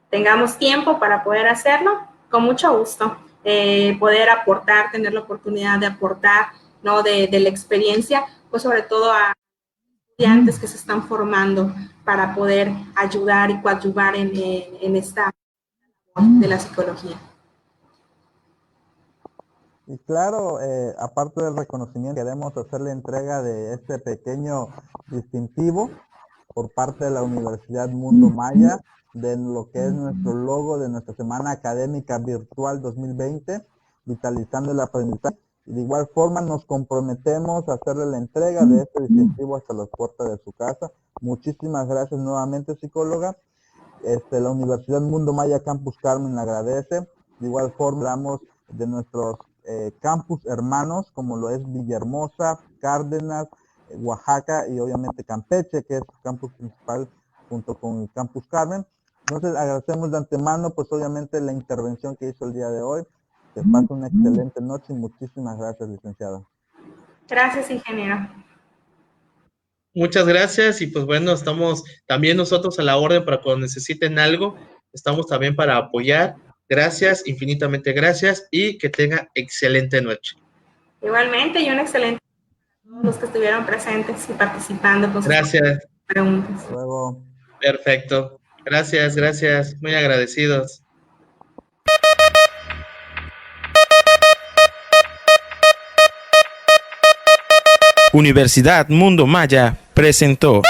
tengamos tiempo para poder hacerlo, con mucho gusto, poder aportar, tener la oportunidad de aportar, ¿no? de la experiencia, pues sobre todo a estudiantes que se están formando para poder ayudar y coadyuvar en esta de la psicología. Y claro, aparte del reconocimiento, queremos hacerle entrega de este pequeño distintivo por parte de la Universidad Mundo Maya, de lo que es nuestro logo de nuestra Semana Académica Virtual 2020, Vitalizando el Aprendizaje. Y de igual forma nos comprometemos a hacerle la entrega de este distintivo hasta las puertas de su casa. Muchísimas gracias nuevamente, psicóloga. La Universidad Mundo Maya Campus Carmen le agradece. De igual forma hablamos de nuestros campus hermanos, como lo es Villahermosa, Cárdenas, Oaxaca y obviamente Campeche, que es su campus principal junto con el Campus Carmen. Entonces agradecemos de antemano, pues obviamente la intervención que hizo el día de hoy. Que pase una excelente noche y muchísimas gracias, licenciada. Gracias, ingeniero. Muchas gracias, y pues bueno, estamos también nosotros a la orden para cuando necesiten algo, estamos también para apoyar. Gracias, infinitamente gracias, y que tenga excelente noche. Igualmente, y un excelente a todos los que estuvieron presentes y participando con sus preguntas. Hasta luego. Perfecto. Gracias, muy agradecidos. Universidad Mundo Maya presentó